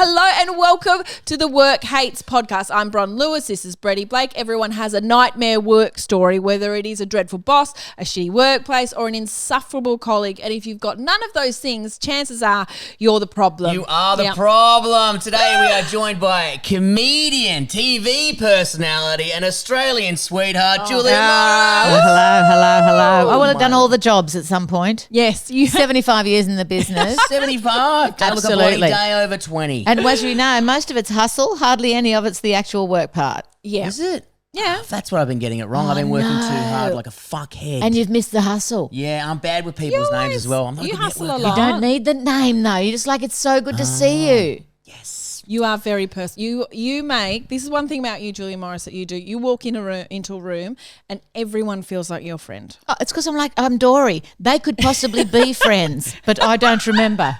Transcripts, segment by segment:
Hello and welcome to the Work Hates podcast. I'm Bron Lewis. This is Bretty Blake. Everyone has a nightmare work story, whether it is a dreadful boss, a shitty workplace, or an insufferable colleague. And if you've got none of those things, chances are you're the problem. You are the problem. Today we are joined by comedian, TV personality, and Australian sweetheart, Judith Lucy. Hello. I would have done all the jobs at some point. Yes. 75 years in the business. 75. Don't look a bloody day over 20. And as you know, most of it's hustle. Hardly any of it's the actual work part. Yeah. Is it? Yeah. That's what I've been getting it wrong. I've been working too hard like a fuckhead. And you've missed the hustle. Yeah, I'm bad with people's names as well. I'm not You good at hustle a working. lot. You don't need the name though. You're just like, it's so good to see you. Yes. You are very personal. You make, this is one thing about you, Julia Morris, that you do. You walk into a room and everyone feels like your friend. Oh, it's because I'm Dory. They could possibly be friends, but I don't remember.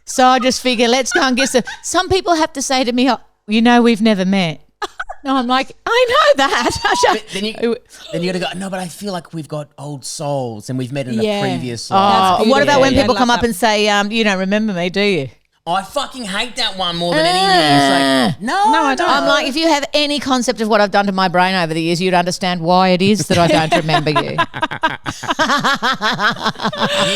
So I just figure, let's go and get some people have to say to me, oh, you know, we've never met. No, I'm like, I know that. But then you got to go, no, but I feel like we've got old souls and we've met in a previous life. Oh, what about when people come love up and say, you don't remember me, do you? I fucking hate that one more than anything. It's like, no, I don't. I'm like, if you have any concept of what I've done to my brain over the years, you'd understand why it is that I don't remember you.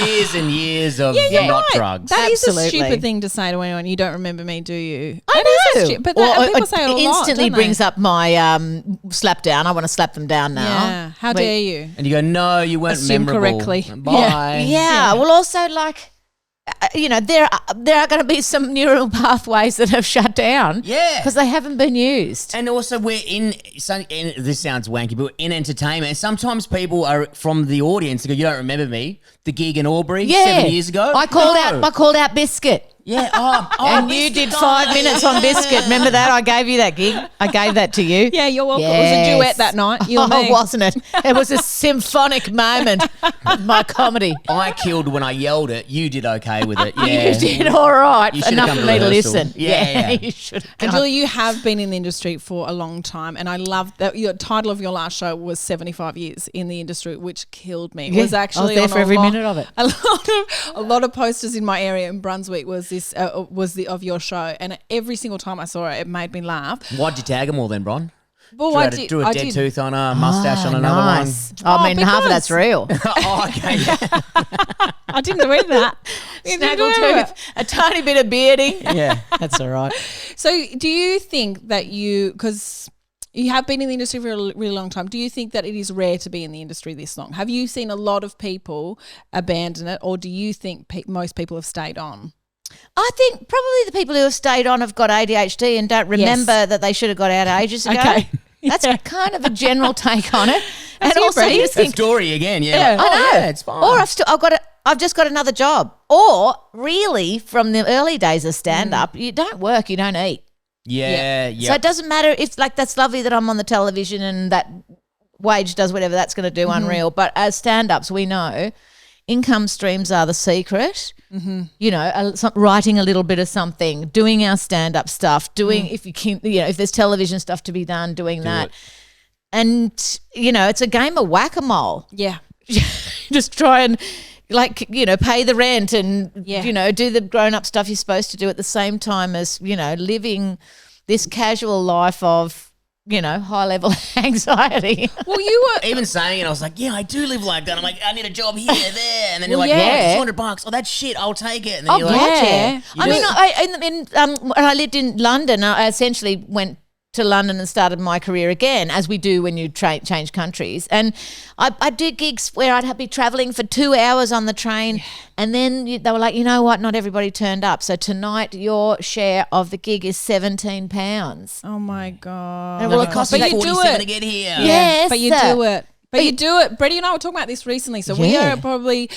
Years and years of not drugs. That Absolutely. is a stupid thing to say to anyone. You don't remember me, do you? I know. But Or people say it a lot, instantly don't brings they? up my slap down. I want to slap them down now. Yeah. How dare you? And you go, no, you weren't Assume memorable. correctly. Bye. Yeah. Well, also like, you know, there are going to be some neural pathways that have shut down. Yeah. Because they haven't been used. And also we're in this sounds wanky, but we're in entertainment. And sometimes people are from the audience. They go, you don't remember me? The gig in Albury 7 years ago? I called out Biscuit. Yeah. And you did 5 minutes on Biscuit. Remember that? I gave you that gig. I gave that to you. Yeah, you're welcome. Yes. It was a duet that night. You and me. Wasn't it? It was a symphonic moment of my comedy. I killed when I yelled it. You did okay with it. Yeah. You did all right. You should've Enough come for to me to rehearsal. listen. Yeah. You should have And come. Julie, you have been in the industry for a long time, and I love that your title of your last show was 75 years in the industry, which killed me. It was actually I was there on for every minute of it. A lot of posters in my area in Brunswick was this of your show, and every single time I saw it, it made me laugh. Why'd you tag them all then, Bron? Well, Drew a dead tooth on a mustache on another Nice. I mean, half of because- that's real. one. Oh, okay. Yeah. I didn't do that. Snaggletooth, a tiny bit of bearding. Yeah. That's all right. So do you think that because you have been in the industry for a really long time, do you think that it is rare to be in the industry this long? Have you seen a lot of people abandon it, or do you think most people have stayed on? I think probably the people who have stayed on have got ADHD and don't remember that they should have got out ages ago. Okay. That's kind of a general take on it. And you, also Freddie. you just That's think, Dory again. Yeah. I know. Yeah, it's fine. or I've just got another job. Or really from the early days of stand-up, you don't work, you don't eat. Yeah. So it doesn't matter if like that's lovely that I'm on the television and that wage does whatever that's going to do, unreal. But as stand-ups, we know income streams are the secret. You know, writing a little bit of something, doing our stand-up stuff, doing if you can, you know, if there's television stuff to be done, doing that. it. And you know, it's a game of whack-a-mole. Yeah. Just try and like, you know, pay the rent and Yeah. you know, do the grown-up stuff you're supposed to do at the same time as, you know, living this casual life of, you know, high-level anxiety. Well, you were Even saying it, I was like, yeah, I do live like that. I'm like, I need a job here, there. And then you're Well, like, yeah. yeah, $200. Oh, that's shit. I'll take it. And then Oh, you're like, gotcha. You I do. mean, when I lived in London, I essentially went to London and started my career again, as we do when you change countries. And I do gigs where I'd be travelling for 2 hours on the train, and then they were like, you know what, not everybody turned up. So tonight your share of the gig is £17. Oh my God. And well, well, it cost But me you do $47 it. to get here. Yes. But you do it. But you do it. Brady and I were talking about this recently. So we Yeah. are probably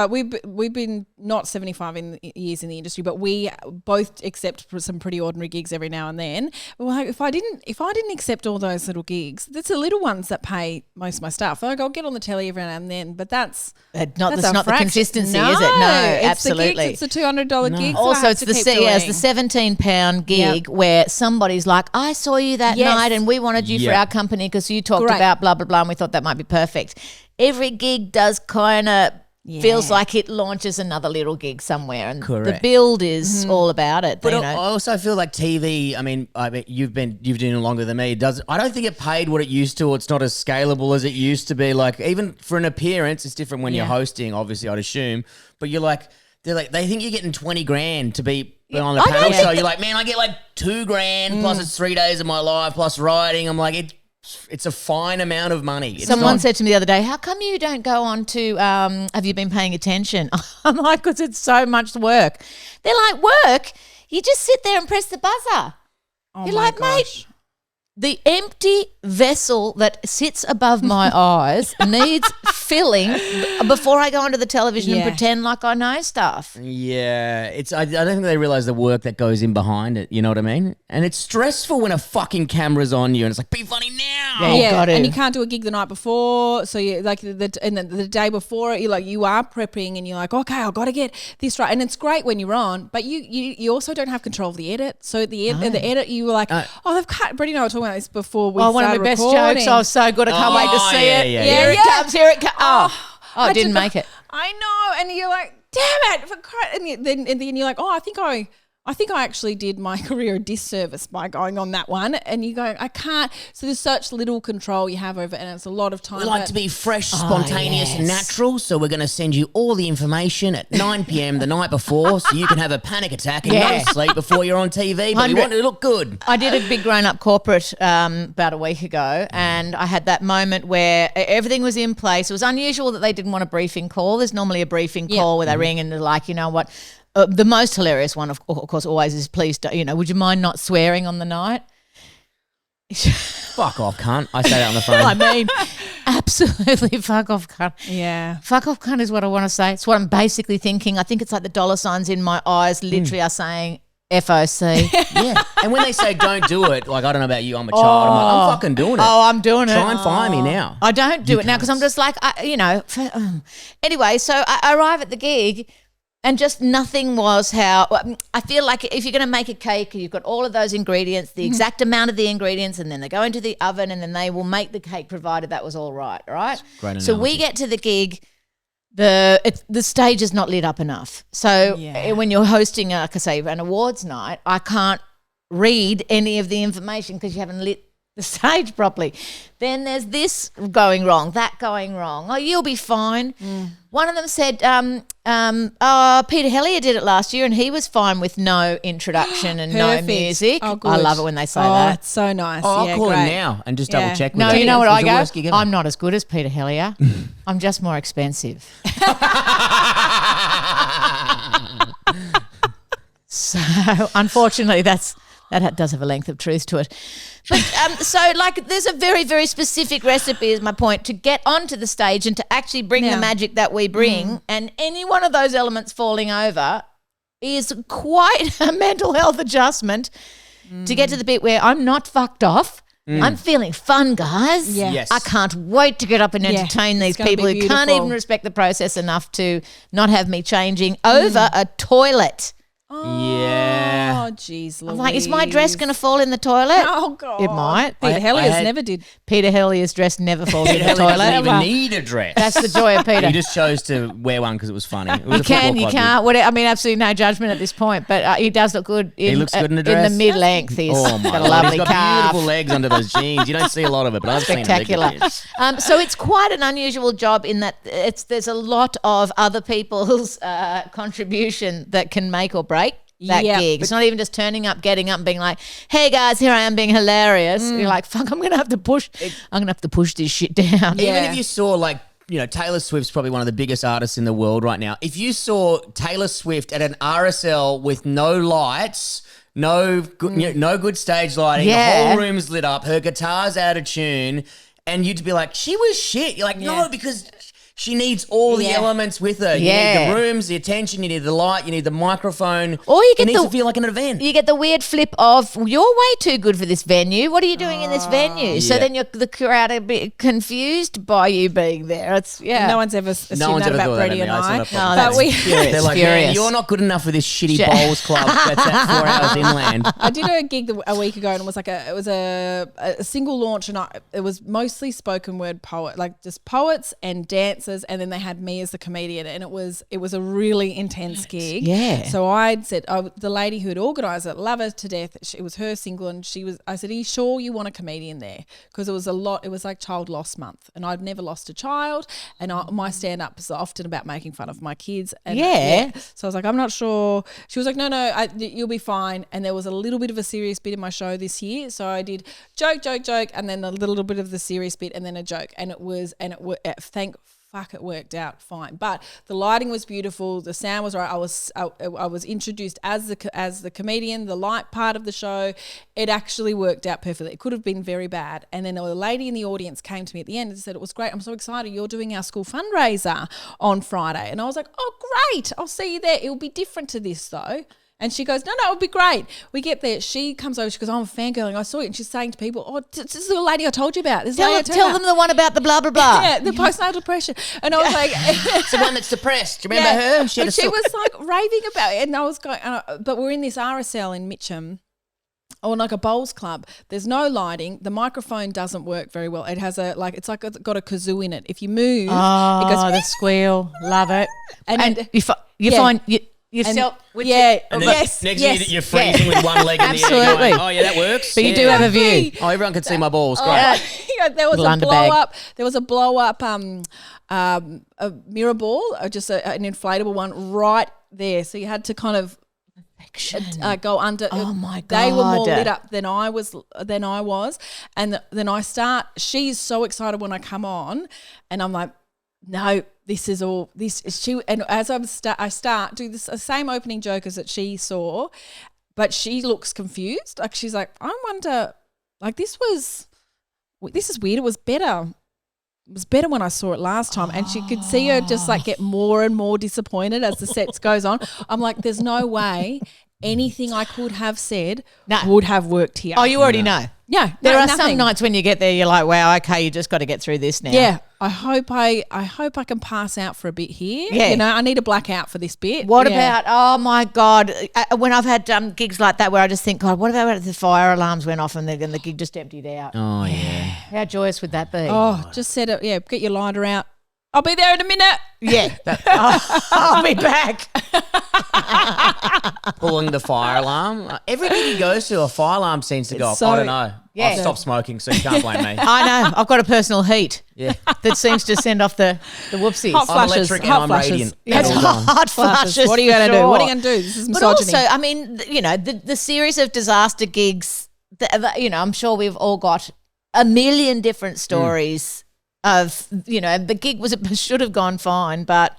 we've been not 75 years in the industry, but we both accept some pretty ordinary gigs every now and then. But we're like, if I didn't accept all those little gigs, that's the little ones that pay most of my stuff. Like I'll get on the telly every now and then, but that's That's a not the fraction. consistency, No, is it? No, it's absolutely. The gigs, it's a $200 gig. So I Also, have it's to the keep it's the doing. £17 gig where somebody's like, I saw you that Yes. night and we wanted you for Yeah. our company because you talked Great. about blah, blah, blah, and we thought that might be perfect. Every gig does kind of feels like it launches another little gig somewhere, and Correct. the build is all about it. But you I know. also feel like TV. I mean, you've been doing it longer than me. I don't think it paid what it used to. Or it's not as scalable as it used to be. Like even for an appearance, it's different when you're hosting. Obviously, I'd assume. But they think you're getting 20 grand to be on the panel show. You're like, man, I get like 2 grand plus it's 3 days of my life plus writing. I'm like, it's a fine amount of money. Someone said to me the other day, how come you don't go on to Have You Been Paying Attention? I'm like, because it's so much work. They're like, work? You just sit there and press the buzzer. Oh You're my like, gosh. mate, the empty vessel that sits above my eyes needs filling before I go onto the television and pretend like I know stuff. Yeah, I don't think they realize the work that goes in behind it. You know what I mean? And it's stressful when a fucking camera's on you and it's like, be funny now. Yeah, and you can't do a gig the night before. So you like the day before, you are prepping and you're like, okay, I've got to get this right. And it's great when you're on, but you also don't have control of the edit. So the edit, you were like, they've cut. Brady and I were talking about this before we started one of my best recording. jokes. I was so good. I can't wait to see it. Yeah. Here it comes. Here it comes. Oh, I didn't just- make it. I know, and you're like, damn it! And then you're like, I think I actually did my career a disservice by going on that one. And you go, I can't. So there's such little control you have over it, and it's a lot of time. We like to be fresh, spontaneous, and natural, so we're going to send you all the information at 9 p.m. the night before so you can have a panic attack and no sleep before you're on TV, but we want it to look good. I did a big grown-up corporate about a week ago, and I had that moment where everything was in place. It was unusual that they didn't want a briefing call. There's normally a briefing call where they ring and they're like, you know what, the most hilarious one, of course, always is, please, would you mind not swearing on the night? Fuck off, cunt. I say that on the phone. I mean, absolutely fuck off, cunt. Yeah. Fuck off, cunt is what I want to say. It's what I'm basically thinking. I think it's like the dollar signs in my eyes literally are saying FOC. Yeah. And when they say don't do it, like, I don't know about you, I'm a child. I'm like, I'm fucking doing it. Oh, I'm doing it. Try and fire me now. I don't do it now because I'm just like, anyway, so I arrive at the gig and just nothing was how – I feel like if you're going to make a cake, you've got all of those ingredients, the exact amount of the ingredients, and then they go into the oven and then they will make the cake provided that was all right? Great So we get to the gig – the stage is not lit up enough. So when you're hosting, like I say, an awards night, I can't read any of the information because you haven't lit the stage properly. Then there's this going wrong, that going wrong. Oh, you'll be fine. One of them said, Peter Hellier did it last year and he was fine with no introduction and no music. Oh, good. I love it when they say Oh, that. it's so nice. Oh, Yeah, I'll call great. him now and just double check with No, him. you know what It was I the go? worst gig ever. I'm not as good as Peter Hellier. I'm just more expensive. So, unfortunately, that does have a length of truth to it. But there's a very, very specific recipe, is my point, to get onto the stage and to actually bring the magic that we bring. And any one of those elements falling over is quite a mental health adjustment to get to the bit where I'm not fucked off. I'm feeling fun, guys. Yeah. Yes. I can't wait to get up and entertain these it's gonna people be who can't beautiful. even respect the process enough to not have me changing over a toilet. Yeah. Oh, jeez, Louise. I'm like, is my dress going to fall in the toilet? Oh, God. It might. Peter Hellier's had- never did. Peter Hellier's dress never falls in the He toilet. doesn't even need a dress. That's the joy of Peter. He just chose to wear one because it was funny. It was You a football can, you club can't. I mean, absolutely no judgment at this point, but he does look good. He looks good in a dress. In the mid-length, he's Oh my got a God, lovely he's got calf. beautiful legs under those jeans. You don't see a lot of it, but I've seen Spectacular. it. It's So it's quite an unusual job in that there's a lot of other people's contribution that can make or break that gig. It's not even just turning up, getting up and being like, hey guys, here I am being hilarious. You're like, fuck, I'm gonna have to push this shit down. Even if you saw Taylor Swift's probably one of the biggest artists in the world right now. If you saw Taylor Swift at an RSL with no lights, no good stage lighting, the whole room's lit up, her guitar's out of tune, and you'd be like, she was shit. You're like, no, because she needs all the elements with her. You need the rooms, the attention, you need the light, you need the microphone. Or you get it needs to feel like an event. You get the weird flip of, you're way too good for this venue. What are you doing in this venue? So then the crowd are a bit confused by you being there. It's No one's ever assumed one's that ever about thought that Brady of and me. I. That's not a No, problem. that's But we- furious. They're like, furious. man, you're not good enough for this shitty bowls club that's at 4 hours inland. I did a gig a week ago, and it was like a single launch, and it was mostly spoken word like just poets and dance dancers, and then they had me as the comedian, and it was a really intense gig. Yeah. So I'd said, the lady who had organised it, love her to death. It was her single, and I said, are you sure you want a comedian there? Because it was like Child Loss Month, and I'd never lost a child, and my stand-up is often about making fun of my kids. And so I was like, I'm not sure. She was like, no, you'll be fine. And there was a little bit of a serious bit in my show this year, so I did joke, and then a little bit of the serious bit, and then a joke, and it thank fuck it worked out fine. But the lighting was beautiful, the sound was right. I was introduced as the comedian, the light part of the show. It actually worked out perfectly. It could have been very bad. And then a lady in the audience came to me at the end and said, it was great, I'm so excited, you're doing our school fundraiser on Friday. And I was like, oh great, I'll see you there. It'll be different to this though. And she goes, no, it'll be great. We get there. She comes over. She goes, I'm a fangirling. I saw it. And she's saying to people, oh, this is the lady I told you about. Tell them the one about the blah, blah, blah. Yeah, the postnatal depression. And I was like. It's the one that's depressed. Do you remember her? She was like raving about it. And I was going, but we're in this RSL in Mitcham. Or like a bowls club. There's no lighting. The microphone doesn't work very well. It has it's got a kazoo in it. If you move, it goes. The squeal. Love it. And you find yourself with next minute you're freezing with one leg in the air. Absolutely. Going, oh yeah, that works. But you do have a view. Oh, everyone can see my balls. Great. There was a blow up. There was a blow up a mirror ball, just an inflatable one right there. So you had to kind of go under. Oh my God. They were more lit up than I was, and then I start. She's so excited when I come on, and I'm like, no, this is all. This is she. And as I start do this the same opening joke as that she saw, but she looks confused. Like she's like, I wonder. Like this is weird. It was better. It was better when I saw it last time, and she could see her just like get more and more disappointed as the sets goes on. I'm like, there's no way anything I could have said would have worked here. Oh, you already know. Yeah, there are nothing. some nights when you get there, you're like, wow, okay, you just got to get through this now. Yeah, I hope I can pass out for a bit here. Yeah, I need a blackout for this bit. What about? Oh my God, when I've had gigs like that where I just think, God, what about if the fire alarms went off and the gig just emptied out? Oh yeah, how joyous would that be? Oh, just set it. Yeah, get your lighter out. I'll be there in a minute. Yeah, I'll be back. Pulling the fire alarm. Everything he goes to, a fire alarm seems to go off. I don't know. Yeah. I've stopped smoking, so you can't blame me. I know. I've got a personal heat. Yeah. That seems to send off the whoopsies. Hot I'm flashes. electric Hot and I'm flashes. radiant. That's hot flashes. What are you going to do? sure. What are you going to do? This is But misogyny. also, I mean, the series of disaster gigs, I'm sure we've all got a million different stories of, the gig should have gone fine, but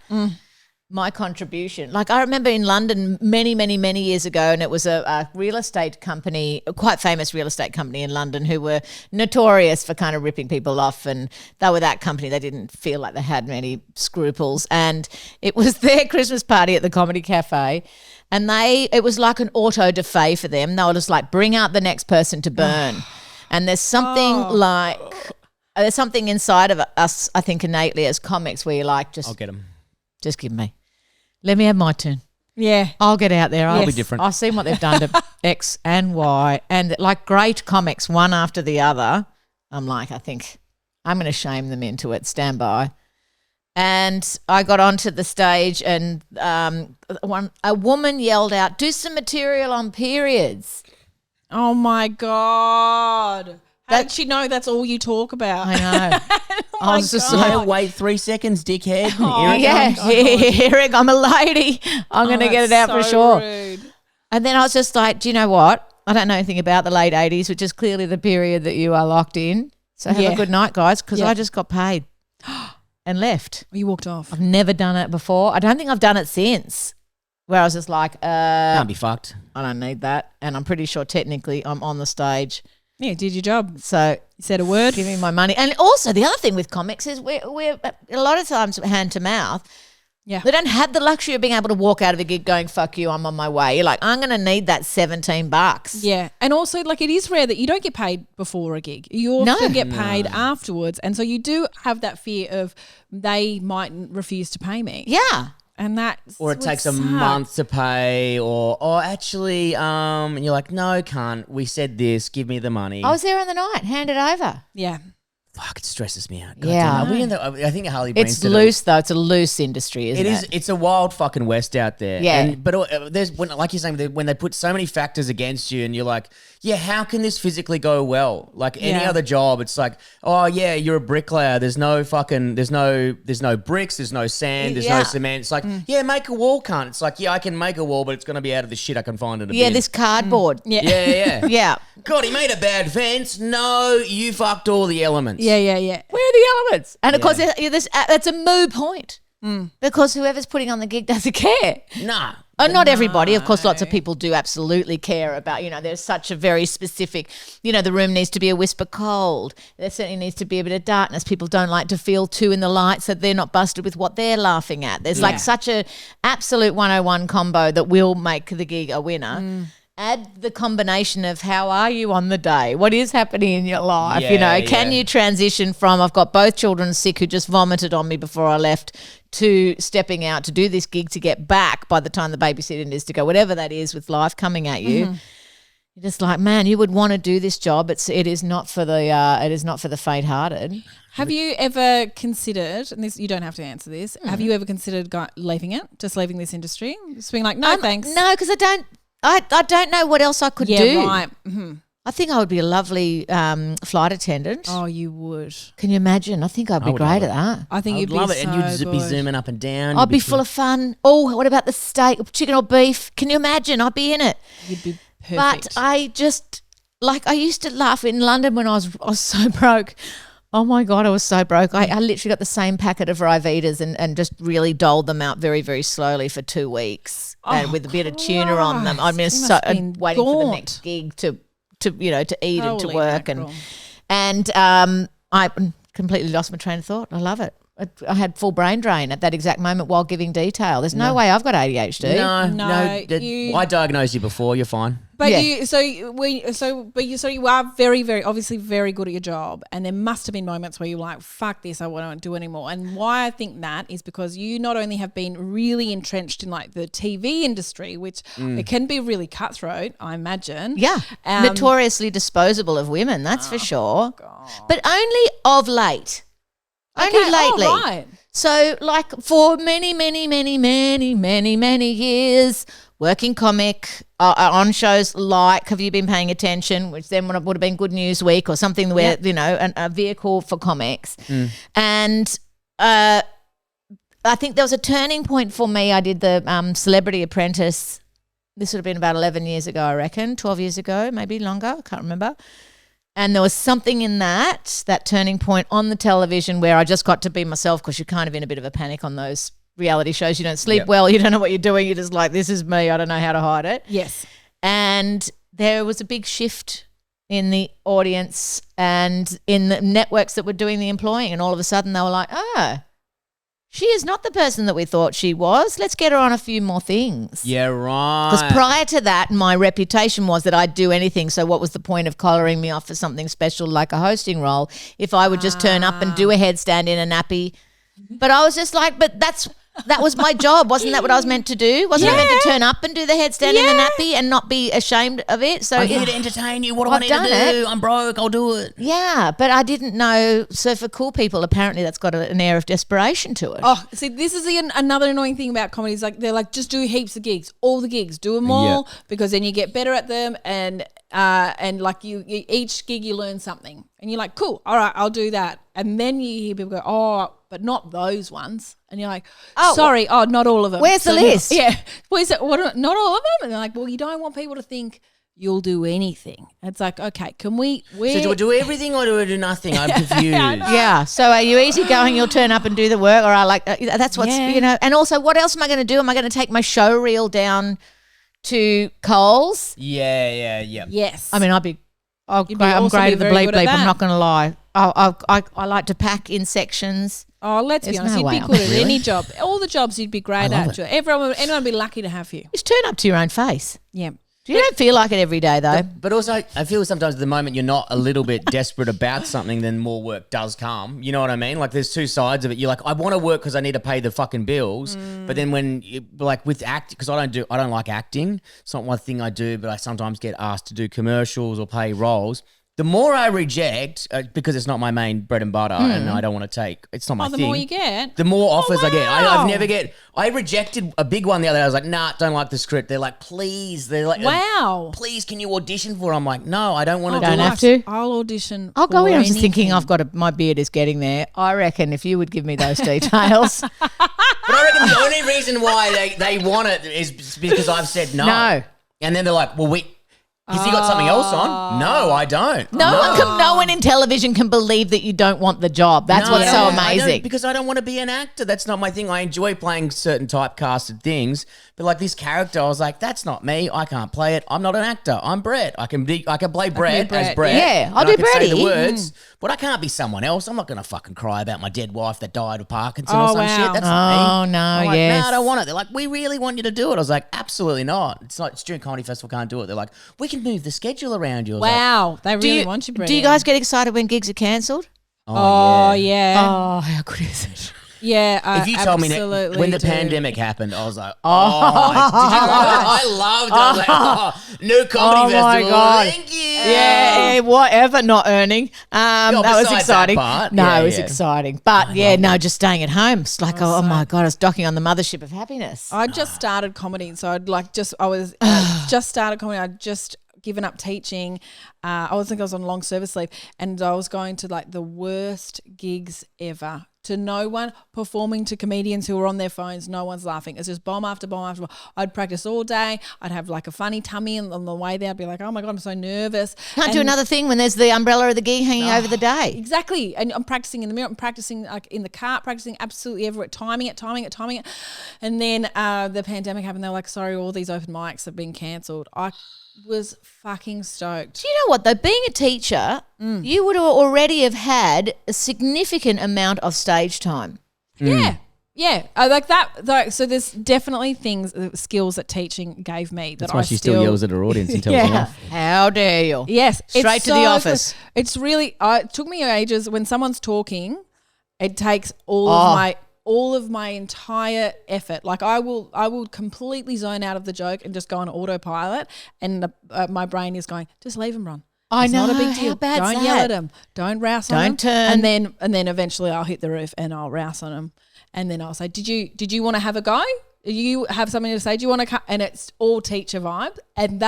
my contribution. Like I remember in London many, many, many years ago, and it was a real estate company, a quite famous real estate company in London who were notorious for kind of ripping people off, and they were that company. They didn't feel like they had many scruples, and it was their Christmas party at the Comedy Cafe, and it was like an auto da fe for them. They were just like, bring out the next person to burn. And there's something there's something inside of us, I think, innately as comics where you're like, I'll get him. Just give me. Let me have my turn. Yeah. I'll get out there. I'll be different. I've seen what they've done to X and Y, and like great comics, one after the other. I'm like, I think I'm going to shame them into it. Stand by. And I got onto the stage, and a woman yelled out, "Do some material on periods." Oh my God. How did she know that's all you talk about? I know. I was just like, wait 3 seconds, dickhead. Eric, I'm a lady. I'm going to get it out for sure. Rude. And then I was just like, do you know what? I don't know anything about the late 80s, which is clearly the period that you are locked in. So have a good night, guys, because I just got paid and left. You walked off. I've never done it before. I don't think I've done it since, where I was just like, Can't be fucked. I don't need that. And I'm pretty sure technically I'm on the stage. Yeah, did your job. So you said a word. Give me my money. And also the other thing with comics is we're a lot of times hand to mouth. Yeah. They don't have the luxury of being able to walk out of a gig going, fuck you, I'm on my way. You're like, I'm going to need that $17. Yeah. And also, like, it is rare that you don't get paid before a gig. You often get paid afterwards. And so you do have that fear of they might refuse to pay me. Yeah. And that or it takes a month to pay, or actually, and you're like, no, can't. We said this. Give me the money. I was there on the night. Hand it over. Yeah. Fuck, it stresses me out. Yeah. Damn, are we in the, I think Harley Breen's It's loose though. It's a loose industry, isn't it? It is. It's a wild fucking west out there. Yeah. But there's like you're saying, when they put so many factors against you, and you're like, yeah, how can this physically go well? Like any other job, it's like, oh yeah, you're a bricklayer. There's no bricks. There's no sand. There's no cement. It's like, yeah, make a wall, cunt. It's like, yeah, I can make a wall, but it's gonna be out of the shit I can find in a bin. this cardboard. Yeah. Yeah. God, he made a bad fence. No, you fucked all the elements. Yeah. Where are the elements? And of course, that's a moot point because whoever's putting on the gig doesn't care. Nah. Oh, not everybody. Of course, lots of people do absolutely care about, there's such a very specific, the room needs to be a whisper cold. There certainly needs to be a bit of darkness. People don't like to feel too in the light so they're not busted with what they're laughing at. There's like such a absolute 101 combo that will make the gig a winner. Add the combination of how are you on the day? What is happening in your life? Can you transition from I've got both children sick who just vomited on me before I left to stepping out to do this gig to get back by the time the babysitting is to go, whatever that is with life coming at you. You're just like, man, you would want to do this job. It is not for the faint-hearted. Have you ever considered, and this you don't have to answer this, have you ever considered leaving it, just leaving this industry? Just being like, no, thanks. No, because I don't know what else I could do. Yeah, right. I think I would be a lovely flight attendant. Oh, you would. Can you imagine? I think I'd be great at that. I think I you'd would love be it, so and you'd be good. zooming up and down. I'd be full of fun. Oh, what about the steak, chicken or beef? Can you imagine? I'd be in it. You'd be perfect. But I just I used to laugh in London when I was so broke. Oh my God, I was so broke. I literally got the same packet of Ryvitas and just really doled them out very, very slowly for 2 weeks and with a bit of tuna on them. I mean, waiting for the next gig to eat and to work. Mackerel. And I completely lost my train of thought. I love it. I had full brain drain at that exact moment while giving detail. There's no way I've got ADHD. No. I diagnosed you before. You're fine. But you are very, very obviously very good at your job, and there must have been moments where you're like, "Fuck this, I won't do anymore." And why I think that is because you not only have been really entrenched in like the TV industry, which it can be really cutthroat, I imagine. Yeah, notoriously disposable of women, that's for sure. God. But only of late. Only lately. Oh, right. So like for many, many, many, many, many, many years, working comic on shows like Have You Been Paying Attention, which then would have been Good News Week or something where, a vehicle for comics. And I think there was a turning point for me. I did the Celebrity Apprentice. This would have been about 11 years ago, I reckon, 12 years ago, maybe longer. I can't remember. And there was something in that turning point on the television where I just got to be myself because you're kind of in a bit of a panic on those reality shows. You don't sleep well. You don't know what you're doing. You're just like, this is me. I don't know how to hide it. Yes. And there was a big shift in the audience and in the networks that were doing the employing. And all of a sudden they were like, she is not the person that we thought she was. Let's get her on a few more things. Yeah, right. Because prior to that, my reputation was that I'd do anything. So what was the point of collaring me off for something special like a hosting role if I would just turn up and do a headstand in a nappy? But I was just like, that was my job. Wasn't that what I was meant to do? Wasn't I meant to turn up and do the headstand in the nappy and not be ashamed of it? So I'm here to entertain you. What do I need to do? I'm broke. I'll do it. Yeah, but I didn't know. So for cool people, apparently that's got an air of desperation to it. Oh, see, this is another annoying thing about comedy is like they're like, just do heaps of gigs, all the gigs, do them all because then you get better at them and like you each gig you learn something and you're like, cool, all right, I'll do that. And then you hear people go, oh, but not those ones. And you're like, sorry, not all of them. Where's the list? Yeah. Where's it? Not all of them? And they're like, well, you don't want people to think you'll do anything. It's like, okay, can we? So do I do everything or do I do nothing? I'm confused. Yeah. So are you easygoing? You'll turn up and do the work, or I like that's what's And also, what else am I going to do? Am I going to take my show reel down to Coles? Yeah. Yes. I mean, I'm great at the bleep bleep. I'm not going to lie. I like to pack in sections. Oh, let's be honest. You'd be good at any job. All the jobs you'd be great at. Anyone would be lucky to have you. Just turn up to your own face. Yeah. You don't feel like it every day though. But also, I feel sometimes at the moment you're not a little bit desperate about something, then more work does come. You know what I mean? Like there's two sides of it. You're like, I want to work because I need to pay the fucking bills. But then when like with because I don't like acting. It's not one thing I do, but I sometimes get asked to do commercials or play roles. the more I reject, because it's not my main bread and butter and I don't want to take, it's not my the thing. more you get. The more offers I get. wow. I rejected a big one the other day. I was like, nah, don't like the script. They're like, please. They're like, Wow. please, can you audition for it? I'm like, no, I don't want to Don't do have it. to. I'll audition. I'll go for in. I was just thinking, anything. my beard is getting there. I reckon if you would give me those details. But I reckon the only reason why they want it is because I've said no. No. And then they're like, well, has he got something else on? No, I don't. No one in television can believe that you don't want the job. That's what's so amazing. Because I don't want to be an actor. That's not my thing. I enjoy playing certain typecasted things, but like this character, I was like, that's not me. I can't play it. I'm not an actor. I'm Brett. I can play Brett as Brett. Yeah, I'll and do I can say the Bretty. words, but I can't be someone else. I'm not going to fucking cry about my dead wife that died of Parkinson or Oh, some wow. shit. That's not Oh, me. no, I'm like, yes. no, I don't want it. They're like, we really want you to do it. I was like, absolutely not. It's during Comedy Festival, can't do it. They're like, we can move the schedule around you. I was like, Wow. They really want you, Brendan. Do you guys get excited when gigs are cancelled? Oh, yeah. Oh, how good is it? Yeah. if you told me that absolutely when the do. pandemic happened, I was like, oh, did you I loved it. I was like, oh, new comedy Oh, my festival. God. Thank you. Yeah, whatever, not earning. That was besides exciting. that part, No, yeah, it was yeah. exciting. But just staying at home. It's like, oh my God, I was docking on the mothership of happiness. I just started comedy, so I was just started comedy. I'd just given up teaching. I was on long service leave, and I was going to like the worst gigs ever. To no one, performing to comedians who were on their phones, no one's laughing. It's just bomb after bomb after bomb. I'd practice all day. I'd have like a funny tummy, and on the way there, I'd be like, oh my God, I'm so nervous. Can't do another thing when there's the umbrella of the gig hanging over the day. Exactly. And I'm practicing in the mirror. I'm practicing like in the car, practicing absolutely everywhere, timing it. And then the pandemic happened. They're like, sorry, all these open mics have been cancelled. I was fucking stoked. Do you know what though? Being a teacher, you would already have had a significant amount of stage time. Yeah. I like that. Like, so there's definitely skills that teaching gave me. That's why she still yells at her audience and tells them off. How dare you? Yes. Straight to the office. It's really, it took me ages. When someone's talking, it takes all of my entire effort. Like I will completely zone out of the joke and just go on autopilot, and my brain is going, just leave them, Ron. I It's know. not a big deal. How bad's Don't yell that? at them. Don't rouse on them. Don't turn. And then eventually I'll hit the roof and I'll rouse on them, and then I'll say, did you want to have a go? You have something to say? Do you want to cut? And it's all teacher vibe, and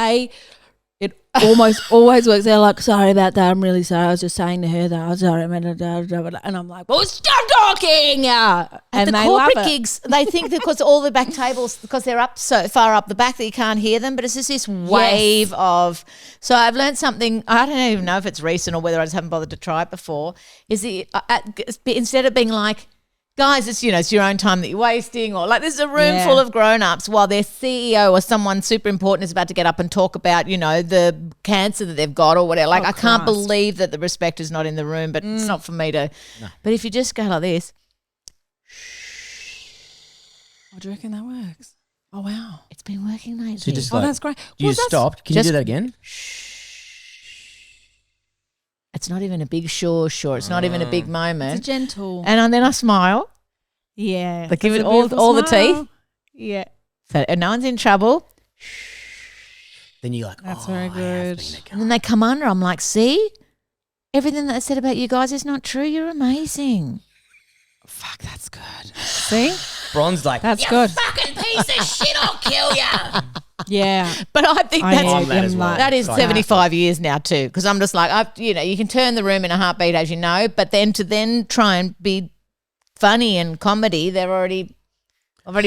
it almost always works. They're like, sorry about that. I'm really sorry. I was just saying to her that I was sorry. And I'm like, well, stop talking. At And the they love corporate it. gigs, they think that because all the back tables, because they're up so far up the back that you can't hear them, but it's just this wave of. So I've learned something. I don't even know if it's recent or whether I just haven't bothered to try it before. Is instead of being like, guys, it's your own time that you're wasting, or like there's a room full of grown-ups while their CEO or someone super important is about to get up and talk about, the cancer that they've got or whatever. Like I can't believe that the respect is not in the room, but it's not for me to. No. But if you just go like this. Oh, do you reckon that works? Oh, wow. It's been working lately. So just That's great. You stopped. Can you do that again? It's not even a big sure. It's not even a big moment. It's a gentle. And then I smile. Yeah. Like give That's it a all beautiful the smile. teeth. Yeah. So and no one's in trouble. Then you're like, That's very good. And then they come under. I'm like, see? Everything that I said about you guys is not true. You're amazing. Fuck, that's good. See? Bron's like, That's you good. fucking piece of shit, I'll kill you. Yeah. But I think I that's know. that as well. that is So I 75 years now too, because I'm just like, you can turn the room in a heartbeat, as you know, but then to try and be funny and comedy, I've already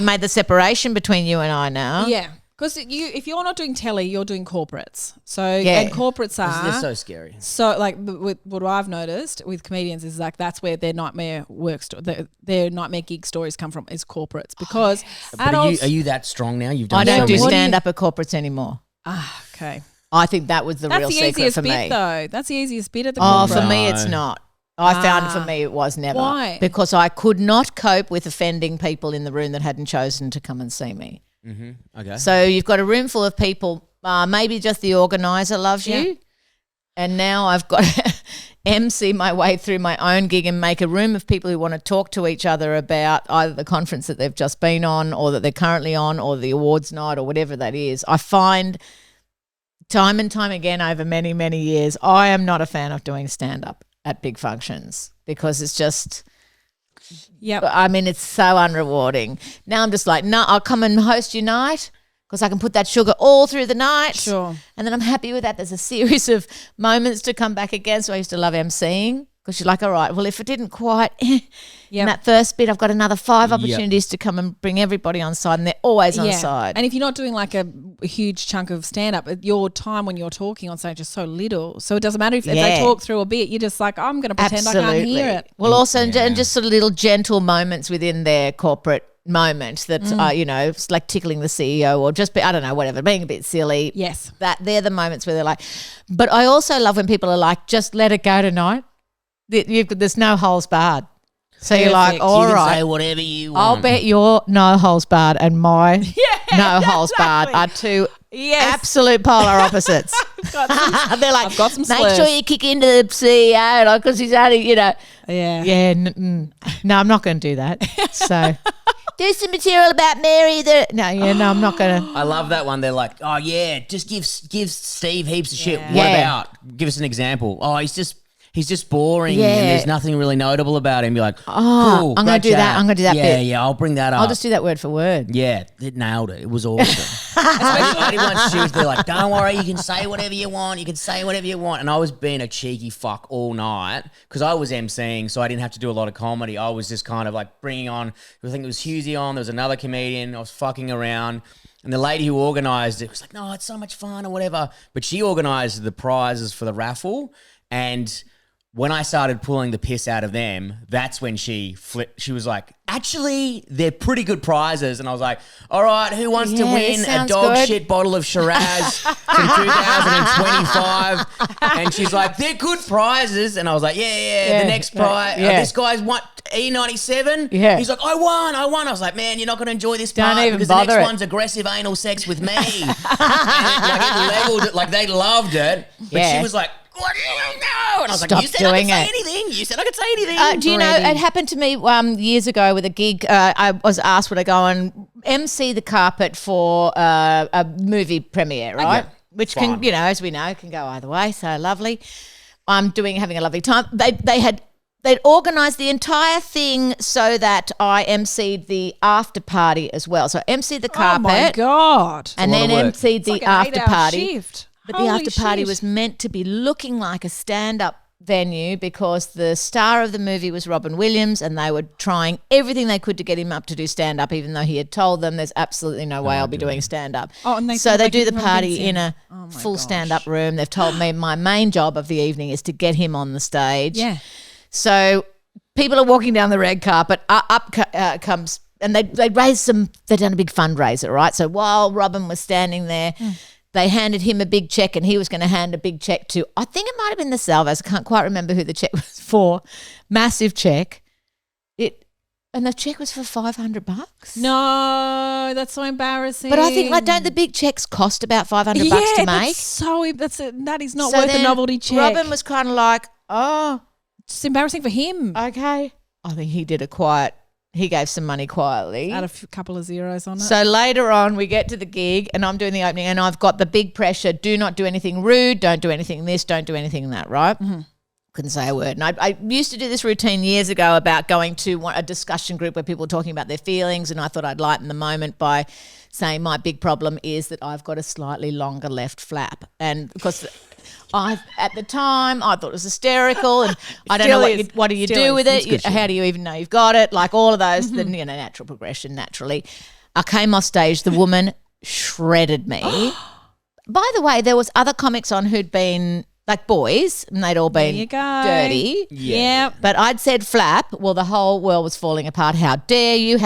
made the separation between you and I now. Yeah. Because if you're not doing telly, you're doing corporates. So and corporates They're are so scary. so like with what I've noticed with comedians is like that's where their nightmare their nightmare gig stories come from is corporates because But adults. are you that strong now? You've done I don't so do many. stand up at corporates anymore. Okay. I think that was the That's real the secret easiest for bit me. though. That's the easiest bit at the Oh, corporate. for me, it's not. I found for me it was never. Why? Because I could not cope with offending people in the room that hadn't chosen to come and see me. Okay. So you've got a room full of people, maybe just the organiser loves you, and now I've got to MC my way through my own gig and make a room of people who want to talk to each other about either the conference that they've just been on or that they're currently on or the awards night or whatever that is. I find time and time again over many, many years, I am not a fan of doing stand-up at big functions because it's just I mean, it's so unrewarding. Now I'm just like, no, I'll come and host your night because I can put that sugar all through the night. Sure. And then I'm happy with that. There's a series of moments to come back again. So I used to love emceeing because you're like, all right, well, if it didn't quite in that first bit, I've got another 5 opportunities to come and bring everybody on side, and they're always on side. And if you're not doing like a huge chunk of stand-up, your time when you're talking on stage is so little. So it doesn't matter if they talk through a bit. You're just like, I'm going to pretend I can't hear it. Well, also, and just sort of little gentle moments within their corporate moment that you know, it's like tickling the CEO or just I don't know, whatever, being a bit silly. Yes. That they're the moments where they're like, but I also love when people are like, just let it go tonight. There's no holes barred. So you're like, all you right. can say whatever you want. I'll bet your no holes barred and my no holes barred are two absolute polar opposites. They're like, I've got some make slurs. sure you kick into the CEO because he's only, you know. Yeah. No, I'm not going to do that. So do some material about Mary. No, I'm not going to. I love that one. They're like, oh, yeah, just give Steve heaps of shit. Yeah. What about? Give us an example. Oh, he's just boring and there's nothing really notable about him. You're like, cool, I'm going to do that. I'm going to do that bit. Yeah, I'll bring that up. I'll just do that word for word. Yeah, it nailed it. It was awesome. Especially once she was there like, don't worry, you can say whatever you want. You can say whatever you want. And I was being a cheeky fuck all night because I was emceeing, so I didn't have to do a lot of comedy. I was just kind of like bringing on, I think it was Hughesy on, there was another comedian. I was fucking around. And the lady who organised it was like, no, it's so much fun or whatever. But she organised the prizes for the raffle. And when I started pulling the piss out of them, that's when she flipped. She was like, actually, they're pretty good prizes. And I was like, all right, who wants to win a dog shit bottle of Shiraz from 2025? And she's like, they're good prizes. And I was like, the next prize, this guy's what, E97? Yeah. He's like, I won. I was like, man, you're not going to enjoy this part even because bother the next it. one's aggressive anal sex with me. And it leveled it, like they loved it. But she was like, what do you know? And I was like, you said I could say anything. You said I could say anything. Do you know, it happened to me years ago with a gig. I was asked would I go and MC the carpet for a movie premiere, right? Which fine. can, you know, as we know, can go either way. So lovely. I'm having a lovely time. They'd organised the entire thing so that I MC'd the after party as well. So I MC'd the carpet. Oh my God. And then MC'd the like an after 8-hour party. shift. But the after party was meant to be looking like a stand-up venue because the star of the movie was Robin Williams and they were trying everything they could to get him up to do stand-up, even though he had told them there's absolutely no way I'll be doing stand-up. Oh, and so they do the couldn't party convince him. in a full stand-up room. They've told me my main job of the evening is to get him on the stage. Yeah. So people are walking down the red carpet, up comes, and they'd raised they'd done a big fundraiser, right? So while Robin was standing there, they handed him a big check and he was going to hand a big check to, I think it might have been the Salvos. I can't quite remember who the check was for. Massive check. And the check was for $500. No, that's so embarrassing. But I think, like, don't the big checks cost about $500 to make? That is not worth a novelty check. Robin was kind of like, oh. It's embarrassing for him. Okay. I think he did he gave some money quietly. Add a couple of zeros on it. So later on we get to the gig and I'm doing the opening and I've got the big pressure, do not do anything rude, don't do anything this, don't do anything that, right? Mm-hmm. Couldn't say a word. And I used to do this routine years ago about going to a discussion group where people were talking about their feelings, and I thought I'd lighten the moment by saying my big problem is that I've got a slightly longer left flap. And because at the time I thought it was hysterical and I don't know what do you do with it? How do you even know you've got it? Like all of those, the natural progression naturally. I came off stage, the woman shredded me. By the way, there was other comics on who'd been like boys and they'd all been dirty. Yeah. But I'd said flap. Well, the whole world was falling apart. How dare you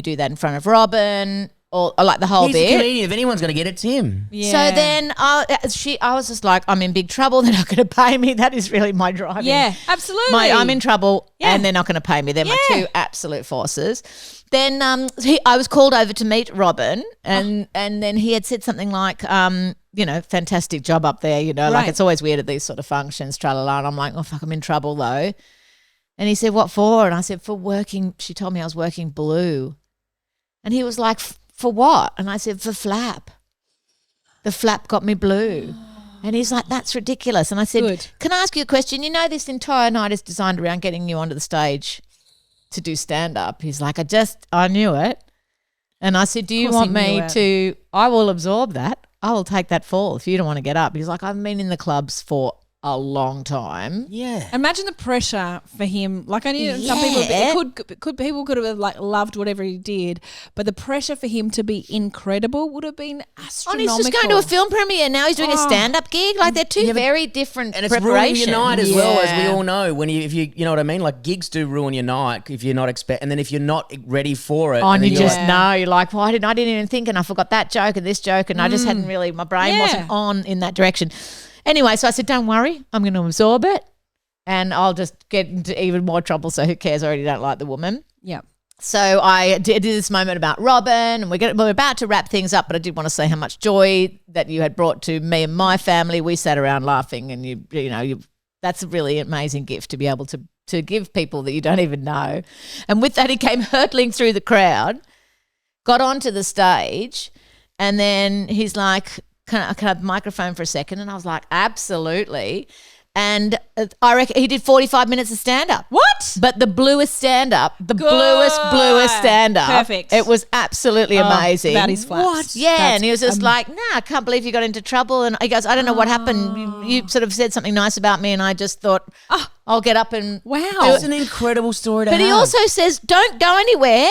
do that in front of Robin? Or like the whole bit. He's a comedian. If anyone's going to get it, it's him. Yeah. So then I was just like, I'm in big trouble. They're not going to pay me. That is really my driving. Yeah, absolutely. I'm in trouble and they're not going to pay me. They're my two absolute forces. Then I was called over to meet Robin and then he had said something like, fantastic job up there. Like it's always weird at these sort of functions, tra-la-la. And I'm like, oh, fuck, I'm in trouble though. And he said, what for? And I said, for working. She told me I was working blue. And he was like, for what? And I said, for flap. The flap got me blue. And he's like, that's ridiculous. And I said, Good. can I ask you a question? You know, this entire night is designed around getting you onto the stage to do stand-up. He's like, I knew it. And I said, do you want me to, I will absorb that. I will take that fall if you don't want to get up. He's like, I've been in the clubs for a long time. Yeah. Imagine the pressure for him. Like I knew some people could have like loved whatever he did, but the pressure for him to be incredible would have been astronomical. And he's just going to a film premiere. Now he's doing a stand-up gig. Like they're two very different and it's ruining your night as well, as we all know. When if you know what I mean? Like gigs do ruin your night if you're not and then if you're not ready for it. Oh, and you just know. You're like, well, I didn't even think, and I forgot that joke and this joke, and I just hadn't really, my brain wasn't on in that direction. Anyway, so I said, don't worry, I'm going to absorb it and I'll just get into even more trouble, so who cares? I already don't like the woman. Yeah. So I did this moment about Robin, and we're about to wrap things up, but I did want to say how much joy that you had brought to me and my family. We sat around laughing, and you know, that's a really amazing gift to be able to give people that you don't even know. And with that, he came hurtling through the crowd, got onto the stage, and then he's like, can I have the microphone for a second? And I was like, absolutely. And I reckon he did 45 minutes of stand-up. What? But the bluest stand-up, bluest stand-up. Perfect. It was absolutely amazing. About his flaps. What? Yeah, and he was just like, I can't believe you got into trouble. And he goes, I don't know what happened. You sort of said something nice about me, and I just thought, I'll get up and wow. It's an incredible story to have. But he also says, don't go anywhere.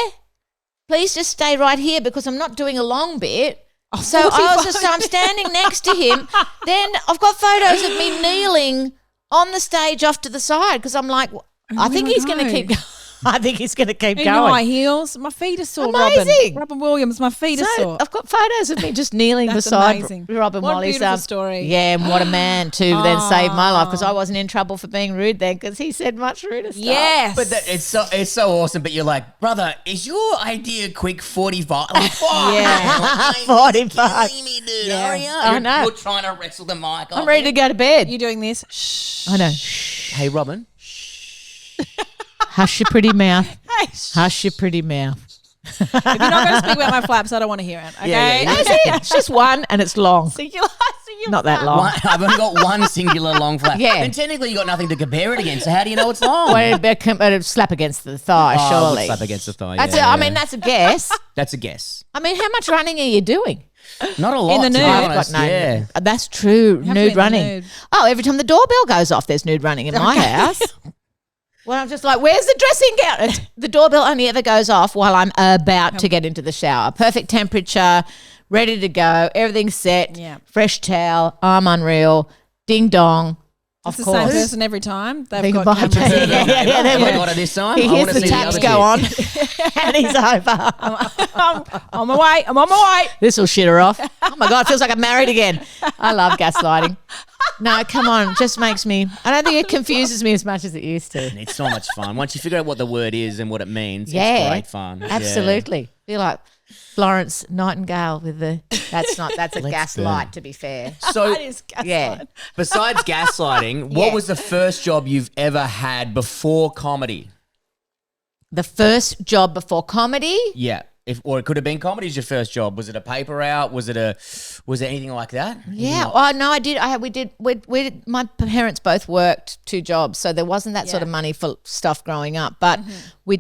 Please just stay right here because I'm not doing a long bit. So I'm standing next to him. Then I've got photos of me kneeling on the stage off to the side because I'm like, I think he's going to keep going. I think he's going to keep going. High heels. My feet are sore, amazing. Robin Williams, my feet are sore. I've got photos of me just kneeling beside amazing. Robin What while a he's beautiful story. Yeah, and what a man to then save my life because I wasn't in trouble for being rude then because he said much ruder stuff. Yes. But it's so awesome. But you're like, brother, is your idea quick 45? Like, yeah, 45. Killing me, dude. Yeah. Hurry up. I know. You're trying to wrestle the mic. I'm ready to go to bed. You doing this? Shh. I know. Hey, Robin. Hush your pretty mouth. Hush your pretty mouth. If you're not going to speak about my flaps, I don't want to hear it. Okay. Yeah. That's it. It's just one and it's long. Singular. Not that long. I've only got one singular long flap. Yeah. And technically you got nothing to compare it against. So how do you know it's long? Well, it'd slap against the thigh, surely. Slap against the thigh. That's I mean, that's a guess. That's a guess. I mean, how much running are you doing? Not a lot. In the to be nude. honest. Yeah. That's true. have to be Nude in the running. nude. Oh, every time the doorbell goes off, there's nude running in my house. Well, I'm just like, where's the dressing gown? The doorbell only ever goes off while I'm about to get into the shower. Perfect temperature, ready to go, everything's set, fresh towel, I'm unreal, ding dong. It's Of the same course. person every time. They've Think got about it. cameras. Yeah. Got it this time. He I hears wanna the see taps other go kid. on and he's over. I'm on my way. I'm on my way. This will shit her off. Oh my God, it feels like I'm married again. I love gaslighting. No, come on, it just makes me, I don't think it confuses me as much as it used to. It's so much fun. Once you figure out what the word is and what it means, Yeah. it's great fun. Absolutely. Feel like Florence Nightingale with that's a gaslight, to be fair. So, That is gaslight. Yeah. besides gaslighting, what was the first job you've ever had before comedy? The first job before comedy? Yeah. Or it could have been comedy as your first job. Was it a paper route? Was it anything like that? Yeah. Oh no, I did. My parents both worked 2 jobs, so there wasn't that sort of money for stuff growing up. But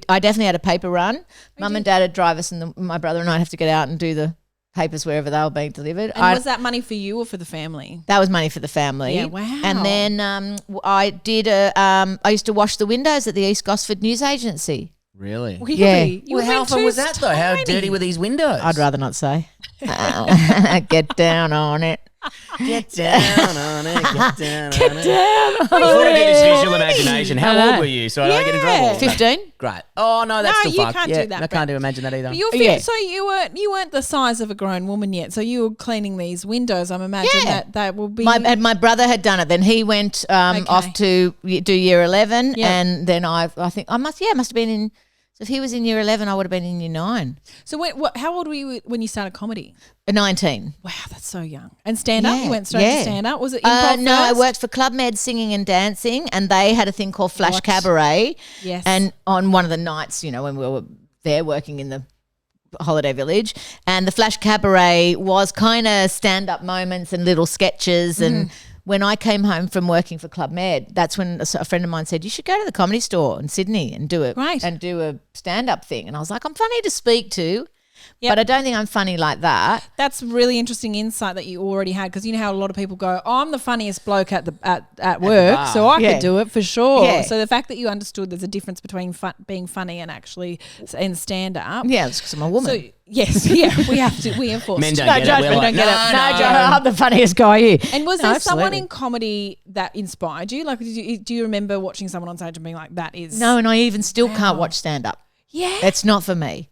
I definitely had a paper run. Mum and Dad would drive us, and my brother and I'd have to get out and do the papers wherever they were being delivered. And was that money for you or for the family? That was money for the family. Yeah, wow. And then I did I used to wash the windows at the East Gosford News Agency. Really? Really? Yeah. You Well, how went fun too was that though? How tiny. dirty were these windows? I'd rather not say. Get down on it. Get down on it. Get down on it. Down I just want to get this visual imagination. How old were you? So I don't get in trouble. 15. Great. Oh no, that's No, still you fucked. can't Yeah, do that, I can't imagine that either. So you weren't the size of a grown woman yet. So you were cleaning these windows. I'm imagining that will be. My brother had done it. Then he went off to do year 11, and then I think I must have been in. So if he was in year 11, I would have been in year 9. So how old were you when you started comedy? 19. Wow, that's so young. And stand up? Yeah, You went straight to stand up? Was it No, improv I first? worked for Club Med Singing and Dancing, and they had a thing called Flash Cabaret. Yes. And on one of the nights, when we were there working in the Holiday Village, and the Flash Cabaret was kind of stand-up moments and little sketches. And when I came home from working for Club Med, that's when a friend of mine said, you should go to the Comedy Store in Sydney and do a stand-up thing. And I was like, I'm funny to speak to. But I don't think I'm funny like that. That's really interesting insight that you already had, because you know how a lot of people go, I'm the funniest bloke at work, so I could do it for sure. Yeah. So the fact that you understood there's a difference between being funny and actually in stand up. Yeah, it's because I'm a woman. So yes, we enforce. Men don't No get it. judgment, We're like, don't get it. No, no. I'm the funniest guy here. And was No, there someone absolutely. in comedy that inspired you? Like, do you remember watching someone on stage and being like, that is... No, and I even still can't watch stand-up. Yeah. It's not for me.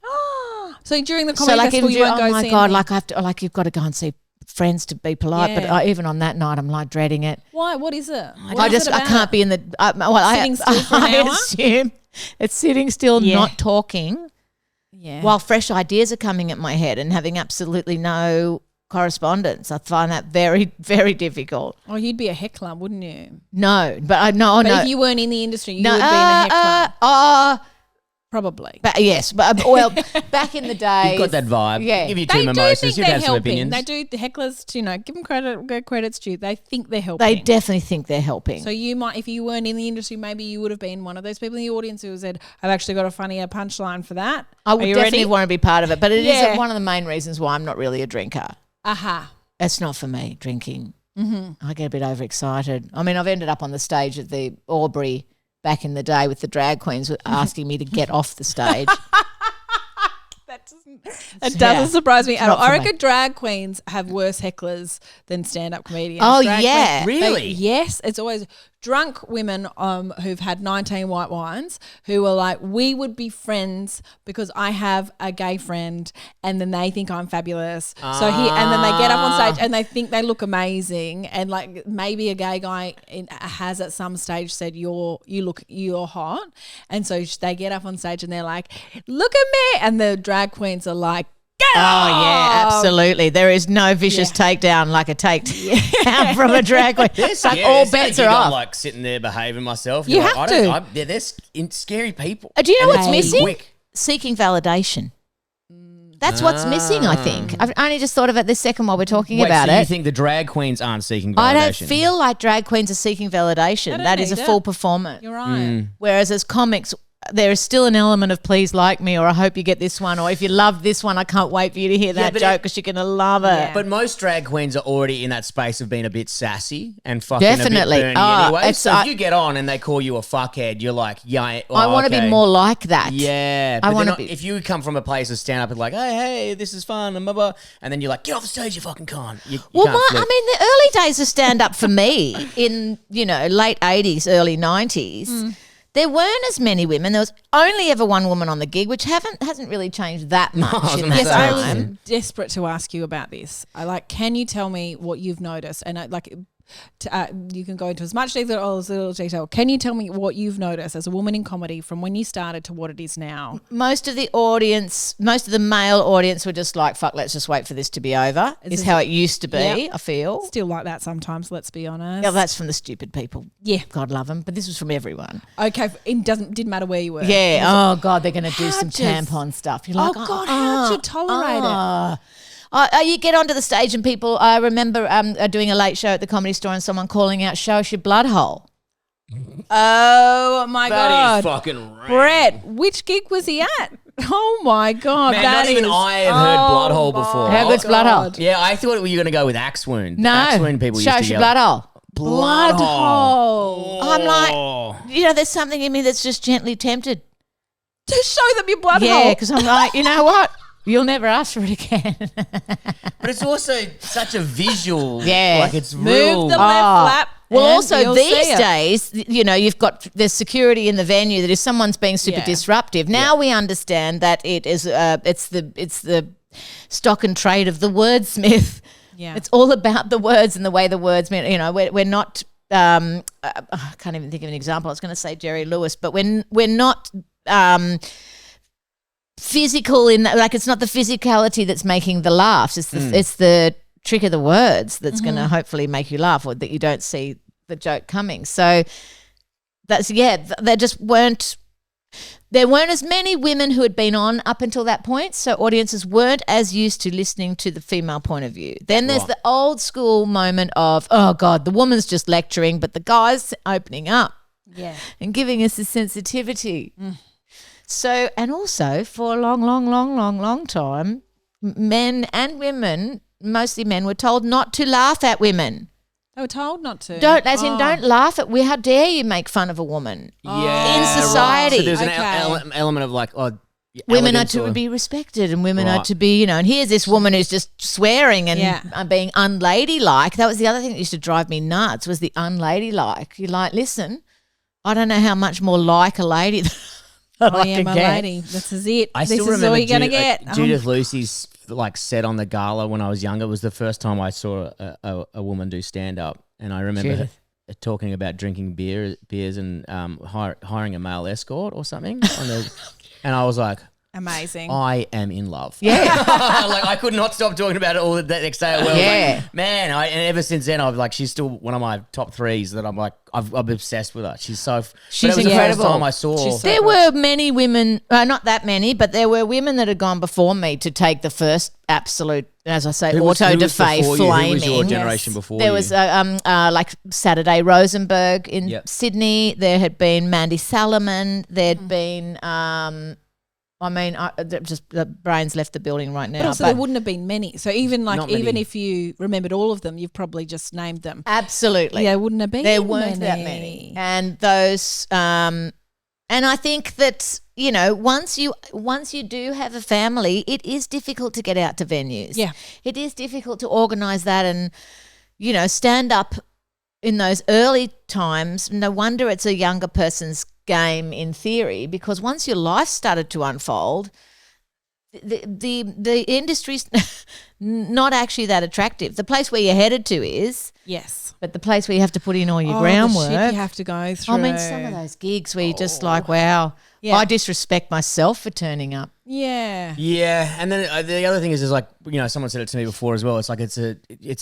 So during the comedy So festival, you won't go see anything? like I have to, like you've got to go and see Friends to be polite. Yeah. But even on that night, I'm like dreading it. Why? What is it? I can't be in the. Sitting still for an I hour? assume it's sitting still, not talking, while fresh ideas are coming at my head and having absolutely no correspondence. I find that very, very difficult. Oh, you'd be a heckler, wouldn't you? No, but no. If you weren't in the industry, you would be a heckler. Probably. But yes, but well, back in the day, You've got that vibe. Yeah. Give you They two do mimosas. think You'd they're have some helping. opinions. They do. The hecklers, give them credit's due. They think they're helping. they definitely think they're helping. So you might, if you weren't in the industry, maybe you would have been one of those people in the audience who said, "I've actually got a funnier punchline for that." I would definitely want to be part of it, but it Yeah. is one of the main reasons why I'm not really a drinker. Aha. It's not for me, drinking. I get a bit overexcited. I mean, I've ended up on the stage at the Albury back in the day with the drag queens asking me to get off the stage. That doesn't surprise me at all. not for I me. reckon drag queens have worse hecklers than stand-up comedians. Oh, Drag yeah. queens, Really? yes. It's always drunk women who've had 19 white wines who are like, we would be friends because I have a gay friend, and then they think I'm fabulous. And then they get up on stage and they think they look amazing, and like maybe a gay guy has at some stage said you're hot, and so they get up on stage and they're like, look at me, and the drag queens are like, get Oh, off! yeah, absolutely. There is no vicious takedown like a takedown from a drag queen. It's like all bets are off. I'm like sitting there behaving myself. You You're like, have to. They're scary people. Do you know And what's they're missing? quick. Seeking validation. That's what's missing, I think. I've only just thought of it this second while we're talking Wait, about so you it. think the drag queens aren't seeking validation? I don't feel like drag queens are seeking validation. don't That is a need it. full performance. You're right. Whereas as comics, there is still an element of please like me, or I hope you get this one, or if you love this one, I can't wait for you to hear that but joke because you're going to love it. Yeah. But most drag queens are already in that space of being a bit sassy and fucking Definitely. a bit burny anyway. it's- So if you get on and they call you a fuckhead, you're like, yeah, I want to be more like that. Yeah, I but wanna they're not- be- if you come from a place of stand up, it's like, hey, this is fun, and blah, blah, and then you're like, get off the stage, you fucking cunt. You Well, can't flip. the early days of stand up for me in, late 80s, early 90s, there weren't as many women. There was only ever one woman on the gig, which hasn't really changed that much in that Yes, I was time. desperate to ask you about this. Can you tell me what you've noticed? And you can go into as much detail or as little detail. Can you tell me what you've noticed as a woman in comedy from when you started to what it is now? Most of the male audience were just like, fuck, let's just wait for this to be over, is how it used to be, Yep. I feel. Still like that sometimes, let's be honest. Yeah, that's from the stupid people. Yeah. God love them. But this was from everyone. Okay, it didn't matter where you were. Yeah. Oh, God, they're going to do How some does- tampon stuff. You're like, Oh, God, how'd you tolerate it? You get onto the stage and people, I remember doing a late show at the Comedy Store and someone calling out, show us your blood hole. Oh, my That God. is fucking rad. Brett, which gig was he at? Oh, my God. Man, that not even is- I have heard blood hole before. How good's blood hole? Yeah, I thought you were going to go with axe wound. No. Axe wound people show used us to your yell. blood hole. Blood hole. I'm like, there's something in me that's just gently tempted. To show them your blood Yeah, hole. because I'm like, you know what? You'll never ask for it again. But it's also such a visual. Yeah. Like it's Move real. the left flap. Well, and also you'll these see it. days, you've got there's security in the venue that if someone's being super Yeah. disruptive, now we understand that it is it's the stock and trade of the wordsmith. Yeah. It's all about the words and the way the words mean. We're not. I can't even think of an example. I was going to say Jerry Lewis, but we're not. Physical in that, like it's not the physicality that's making the laughs. It's the trick of the words that's going to hopefully make you laugh, or that you don't see the joke coming. So that's they just weren't There weren't as many women who had been on up until that point, so audiences weren't as used to listening to the female point of view. Then there's the old school moment of, oh, God, the woman's just lecturing, but the guy's opening up and giving us a sensitivity. So, and also for a long time, men and women, mostly men, were told not to laugh at women. They were told not to. Don't laugh at. How dare you make fun of a woman? In society. So there's an element of like, women are to be respected, and women are to be, and here's this woman who's just swearing and being unladylike. That was the other thing that used to drive me nuts, was the unladylike. You're like, listen, I don't know how much more like a lady I am a lady. This is it. I still this is all you're going to get. Judith Lucy's set on the gala when I was younger was the first time I saw a woman do stand-up. And I remember her talking about drinking beers and hiring a male escort or something. And I was like, amazing. I am in love. Yeah. Like I could not stop talking about it all the next day at work. Yeah. Like, man, and ever since then I've like, she's still one of my top threes that I'm like, I'm obsessed with her. She's She's incredible. The first time I saw. There were many women, not that many, but there were women that had gone before me to take the first absolute, as I say, auto-da-fe flaming. Who was your generation before There was like Saturday Rosenberg in Sydney. There had been Mandy Salomon. There'd been the brains left the building right now. But also there wouldn't have been many. So even if you remembered all of them, you've probably just named them. Absolutely. There wouldn't have been There weren't that many. And those and I think that, once you do have a family, it is difficult to get out to venues. Yeah. It is difficult to organise that and, stand up in those early times. No wonder it's a younger person's game in theory, because once your life started to unfold, the industry's not actually that attractive. The place where you're headed to is, yes, but the place where you have to put in all your groundwork, the shit you have to go through. I mean, some of those gigs where you're just like, wow, I disrespect myself for turning up. Yeah. Yeah, and then the other thing is like, someone said it to me before as well. It's like it's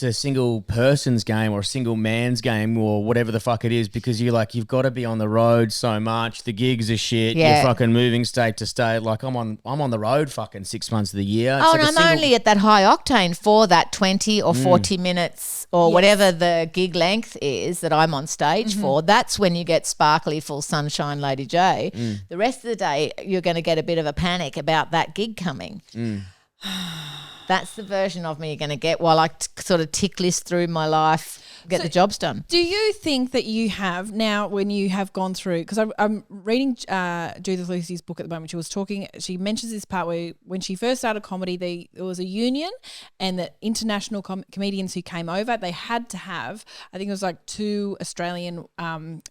a single person's game or a single man's game or whatever the fuck it is, because you've got to be on the road so much. The gigs are shit. Yeah. You're fucking moving state to state. Like I'm on the road fucking 6 months of the year. And I'm only at that high octane for that 20 or 40 minutes or whatever the gig length is that I'm on stage for. That's when you get sparkly, full sunshine Lady J. The rest of the day you're going to get a bit of a panic about that gig coming. That's the version of me you're going to get while I sort of tick list through my life, get the jobs done. Do you think that you have now, when you have gone through, because I'm reading Judith Lucy's book at the moment, she mentions this part where when she first started comedy, there was a union, and the international comedians who came over, they had to have, I think it was like 2 Australian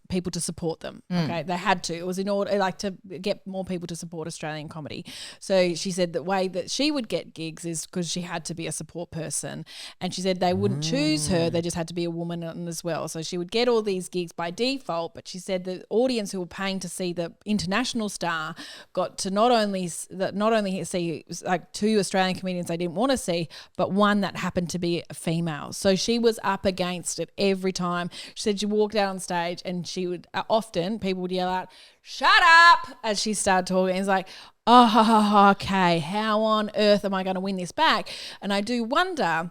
people to support them. Okay, they had to. It was in order to get more people to support Australian comedy. So she said the way that she would get gigs is because she had to be a support person, and she said they wouldn't choose her, they just had to be a woman as well. So she would get all these gigs by default, but she said the audience who were paying to see the international star got to not only see like 2 Australian comedians they didn't want to see, but one that happened to be a female. So she was up against it every time. She said she walked out on stage and she would often people would yell out, "Shut up," as she started talking. It's like, oh, okay, how on earth am I going to win this back? And I do wonder,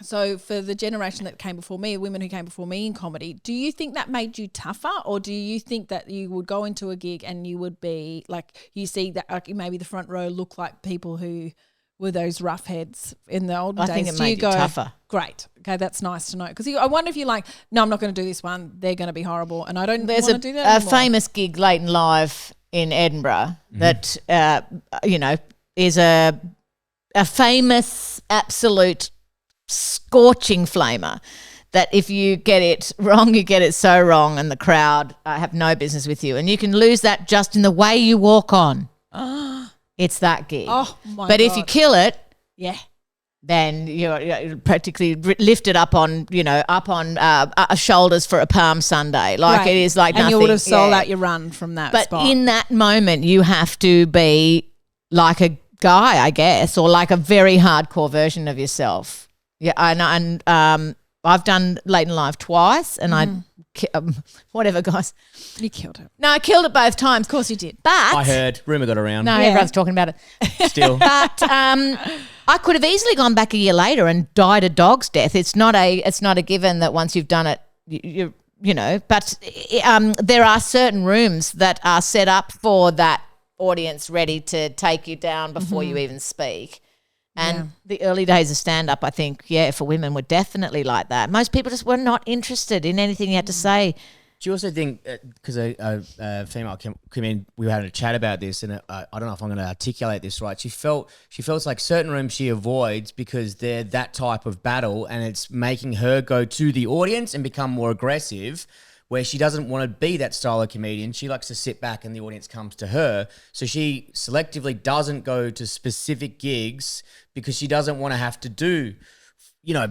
so for the generation that came before me, women who came before me in comedy, do you think that made you tougher, or do you think that you would go into a gig and you would be like, you see that like maybe the front row look like people who were those rough heads in the old days? I think it made you tougher. Great. Okay, that's nice to know. Because I wonder if you're like, no, I'm not going to do this one. They're going to be horrible. And I don't want to do that anymore. There's a famous gig late and live in Edinburgh that, is a famous absolute scorching flamer that if you get it wrong, you get it so wrong, and the crowd have no business with you. And you can lose that just in the way you walk on. It's that gig. Oh, my God. But if you kill it, yeah, then you're practically lifted up on shoulders for a Palm Sunday. Like right. It is like nothing. And you would have sold out your run from that spot. But in that moment, you have to be like a guy, I guess, or like a very hardcore version of yourself. Yeah, and I've done Late and Live twice, and whatever, guys. You killed it. No, I killed it both times. Of course you did. But I heard. Rumour got around. no, everyone's talking about it. Still. But I could have easily gone back a year later and died a dog's death. It's not a given that once you've done it, you know. But there are certain rooms that are set up for that audience ready to take you down before you even speak. And the early days of stand-up, I think, for women were definitely like that. Most people just were not interested in anything you had to say. Do you also think, because a female came in, we were having a chat about this, and I don't know if I'm going to articulate this right. She felt it's like certain rooms she avoids because they're that type of battle, and it's making her go to the audience and become more aggressive, where she doesn't want to be that style of comedian. She likes to sit back and the audience comes to her. So she selectively doesn't go to specific gigs because she doesn't want to have to do,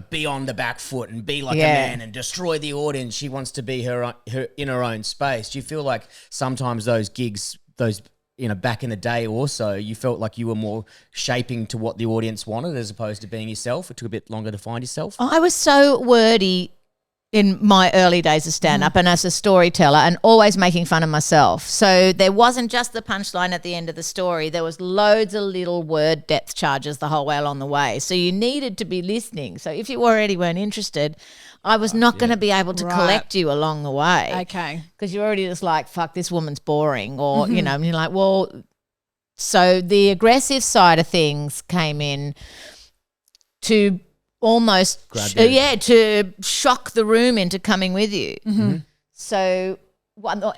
be on the back foot and be like a man and destroy the audience. She wants to be her in her own space. Do you feel like sometimes those gigs, back in the day also, you felt like you were more shaping to what the audience wanted as opposed to being yourself? It took a bit longer to find yourself? I was so wordy in my early days of stand-up and as a storyteller, and always making fun of myself. So there wasn't just the punchline at the end of the story. There was loads of little word depth charges the whole way along the way. So you needed to be listening. So if you already weren't interested, I was not going to be able to collect you along the way. Okay. Because you're already just like, fuck, this woman's boring. Or, and you're like, well, so the aggressive side of things came in to almost to shock the room into coming with you. So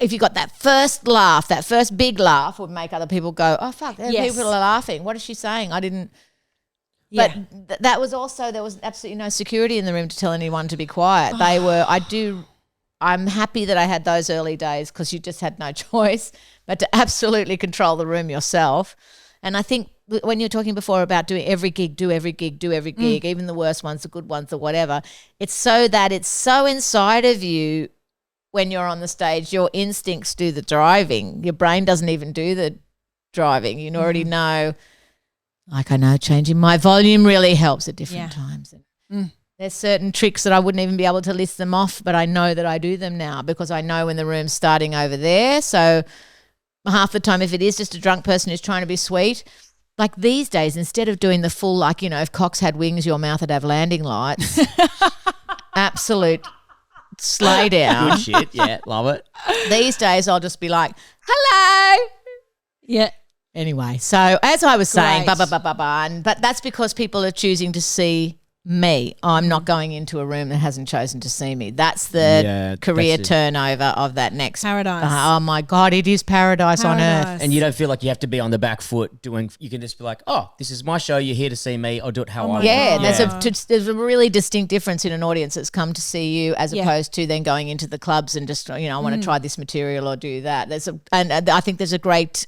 if you got that first laugh, that first big laugh would make other people go, oh fuck, people are laughing, what is she saying? I didn't but that was also, there was absolutely no security in the room to tell anyone to be quiet. I'm happy that I had those early days because you just had no choice but to absolutely control the room yourself. And I think when you were talking before about doing every gig, do every gig, even the worst ones, the good ones, or whatever, it's so that it's so inside of you when you're on the stage, your instincts do the driving. Your brain doesn't even do the driving. You already know, like I know changing my volume really helps at different times. There's certain tricks that I wouldn't even be able to list them off, but I know that I do them now because I know when the room's starting over there. So half the time, if it is just a drunk person who's trying to be sweet, like these days, instead of doing the full, like, if cocks had wings, your mouth would have landing lights. Absolute slay down. Good shit, yeah, love it. These days, I'll just be like, hello. Yeah. Anyway, so as I was saying, but that's because people are choosing to see me. I'm not going into a room that hasn't chosen to see me. That's the career turnover of that next paradise. Oh my God, it is paradise on earth. And you don't feel like you have to be on the back foot doing. You can just be like, oh, this is my show. You're here to see me. I'll do it how I want. There's a really distinct difference in an audience that's come to see you as opposed to then going into the clubs and just I want to try this material or do that. And I think there's a great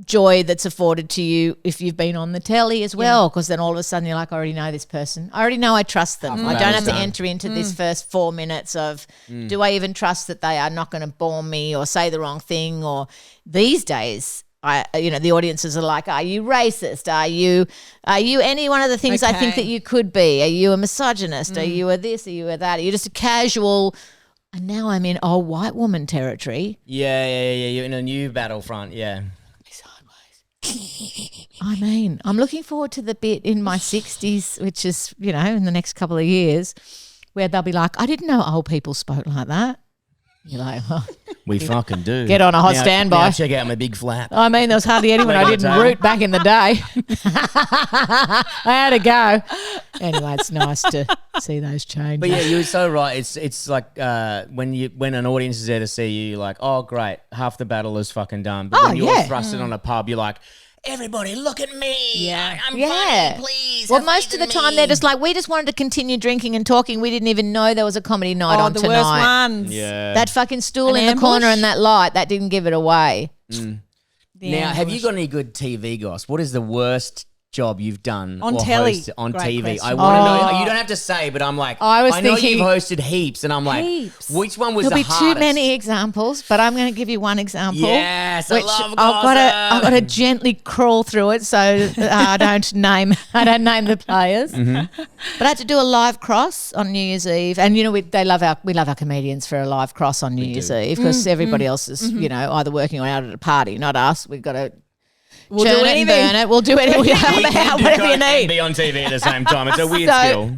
joy that's afforded to you if you've been on the telly as well, because then all of a sudden you're like, I already know this person. I already know I trust them. I don't have to enter into this first 4 minutes of do I even trust that they are not going to bore me or say the wrong thing? Or these days, the audiences are like, are you racist? Are you any one of the things I think that you could be? Are you a misogynist? Are you a this? Are you a that? Are you just a casual? And now I'm in old white woman territory. Yeah. You're in a new battlefront, I mean, I'm looking forward to the bit in my 60s, which is, in the next couple of years, where they'll be like, I didn't know old people spoke like that. You're like, oh, we fucking do. Get on a hot standby. Now check out my big flap. I mean, there was hardly anyone I didn't root back in the day. I had to go. Anyway, it's nice to see those changes. But yeah, you're so right. It's like when an audience is there to see you, you're like, oh great, half the battle is fucking done. But when you're thrusted on a pub, you're like, everybody look at me. Yeah. I'm funny, please. Well, most of the time they're just like, we just wanted to continue drinking and talking. We didn't even know there was a comedy night on the tonight. worst ones. Yeah. That fucking stool in the corner and that light, that didn't give it away. Now, have you got any good TV, Goss? What is the worst job you've done On or telly. hosted on Great TV? question. I want to know. You don't have to say, but I'm like, I know thinking- you've hosted heaps, and I'm like, Heaps. which one was There'll the be hardest? too many examples, but I'm going to give you one example. Yes, I which love I've got to gossip. gently crawl through it, so I don't name the players. Mm-hmm. But I had to do a live cross on New Year's Eve, and we love our comedians for a live cross on New Year's Eve because everybody else is either working or out at a party, not us. We've got to. We'll Churn do it and anything. burn it. We'll do anything. You can do Whatever you coke and need. be on TV at the same time. It's a weird So skill.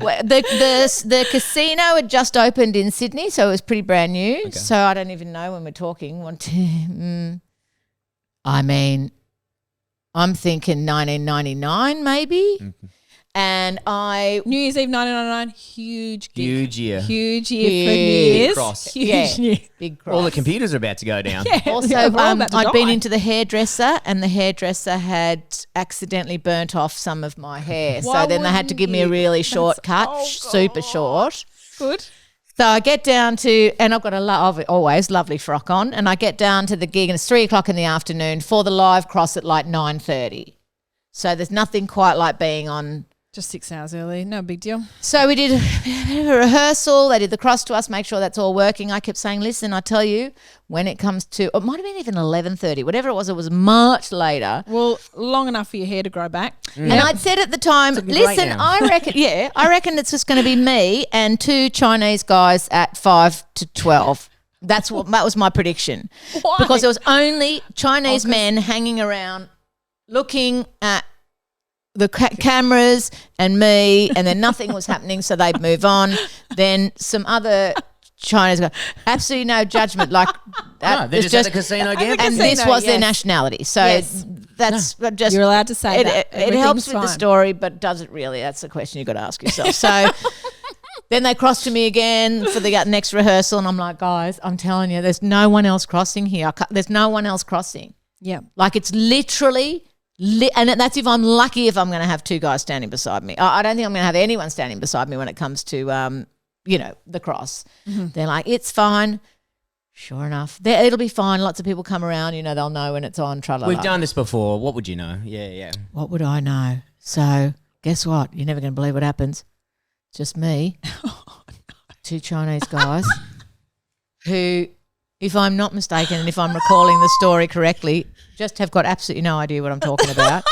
the casino had just opened in Sydney, so it was pretty brand new. So I don't even know when we're talking. I mean, I'm thinking 1999 maybe. Mm-hmm. And I New Year's Eve 1999, huge gig. Huge year. Huge year for New Huge Year's. cross. Huge year. big cross. All the computers are about to go down. Also, we're all about to I'd been die. into the hairdresser, and the hairdresser had accidentally burnt off some of my hair. Why So then they had to wouldn't give me a you? really short cut, oh, super God. short. Good. So I get down to, and I've got always lovely frock on, and I get down to the gig, and it's 3:00 in the afternoon for the live cross at like 9:30. So there's nothing quite like being on. Just 6 hours early. No big deal. So we did a rehearsal. They did the cross to us, make sure that's all working. I kept saying, listen, I tell you, when it comes to, it might have been even 11:30, whatever it was much later. Well, long enough for your hair to grow back. And I'd said at the time, looking great listen, now. I reckon it's just going to be me and 2 Chinese guys at 5 to 12. That was my prediction. Why? Because there was only Chinese men hanging around looking at the cameras and me, and then nothing was happening, so they'd move on. Then some other Chinese guy, absolutely no judgment. Like No, they're it's just at the casino gambling. and casino, this was their yes. nationality. So Yes. that's just You're allowed to say it, that. It Everything's helps with the fine. story, but does it really? That's the question you've got to ask yourself. So then they crossed to me again for the next rehearsal, and I'm like, guys, I'm telling you, there's no one else crossing here. There's no one else crossing. Yeah. Like it's literally, and that's if I'm lucky if I'm going to have 2 guys standing beside me. I don't think I'm going to have anyone standing beside me when it comes to, the cross. They're like, it's fine. Sure enough, it'll be fine. Lots of people come around, they'll know when it's on. Tra-la-la. We've done this before. What would you know? Yeah. What would I know? So guess what? You're never going to believe what happens. Just me, 2 Chinese guys who, if I'm not mistaken and if I'm recalling the story correctly, just have got absolutely no idea what I'm talking about.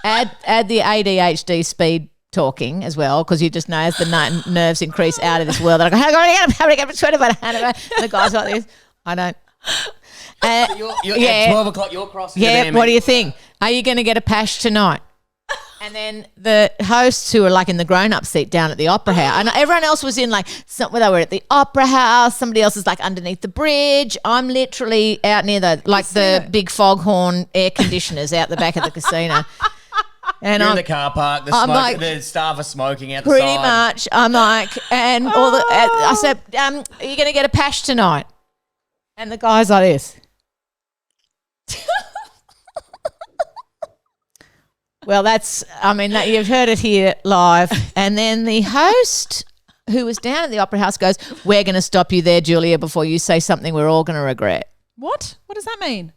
Add the ADHD speed talking as well, because you just know as the nerves increase out of this world. They're like, how do I get and the guys like this. I don't. You're Yeah. at 12 o'clock, you're crossing the Yeah, dam. what do you think? Are you going to get a pash tonight? And then the hosts who were like in the grown-up seat down at the Opera House, and everyone else was in like, they were at the Opera House, somebody else is like underneath the bridge. I'm literally out near the big foghorn air conditioners out the back of the casino. And You're in I'm the car park, the staff are smoking out the pretty side. much, I'm like, and I said, are you going to get a pash tonight? And the guy's like this. Well, you've heard it here live. And then the host who was down at the Opera House goes, we're going to stop you there, Julia, before you say something we're all going to regret. What? What does that mean?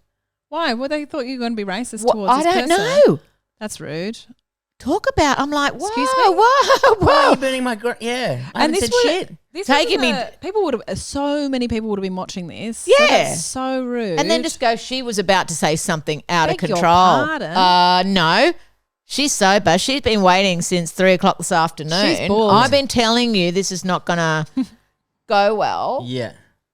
Why? Well, they thought you were going to be racist Well, towards I this don't person. know. That's rude. Talk about, I'm like, whoa, Excuse me? whoa. Why are you burning my yeah. I haven't said shit. So many people would have been watching this. Yeah. So that's so rude. And then just go, she was about to say something out Beg of your control. pardon? No. She's sober. She's been waiting since 3:00 this afternoon. She's bald. I've been telling you this is not going to go well. Yeah.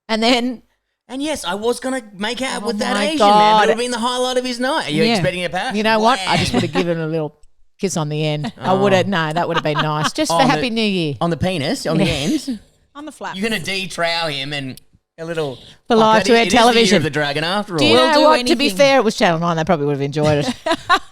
And then, And yes, I was going to make out with that my Asian man. God. That would have been the highlight of his night. Are you Yeah. expecting a pass? you know what? I just would have given a little kiss on the end. I would have, no, that would have been nice. Just for On Happy the- New Year. On the penis, on the end. on the flap. You're going to de-trow him and a little... For live to air it is the television. year of the dragon after all. Do you We'll know do what? To be anything. fair, it was Channel 9. They probably would have enjoyed it.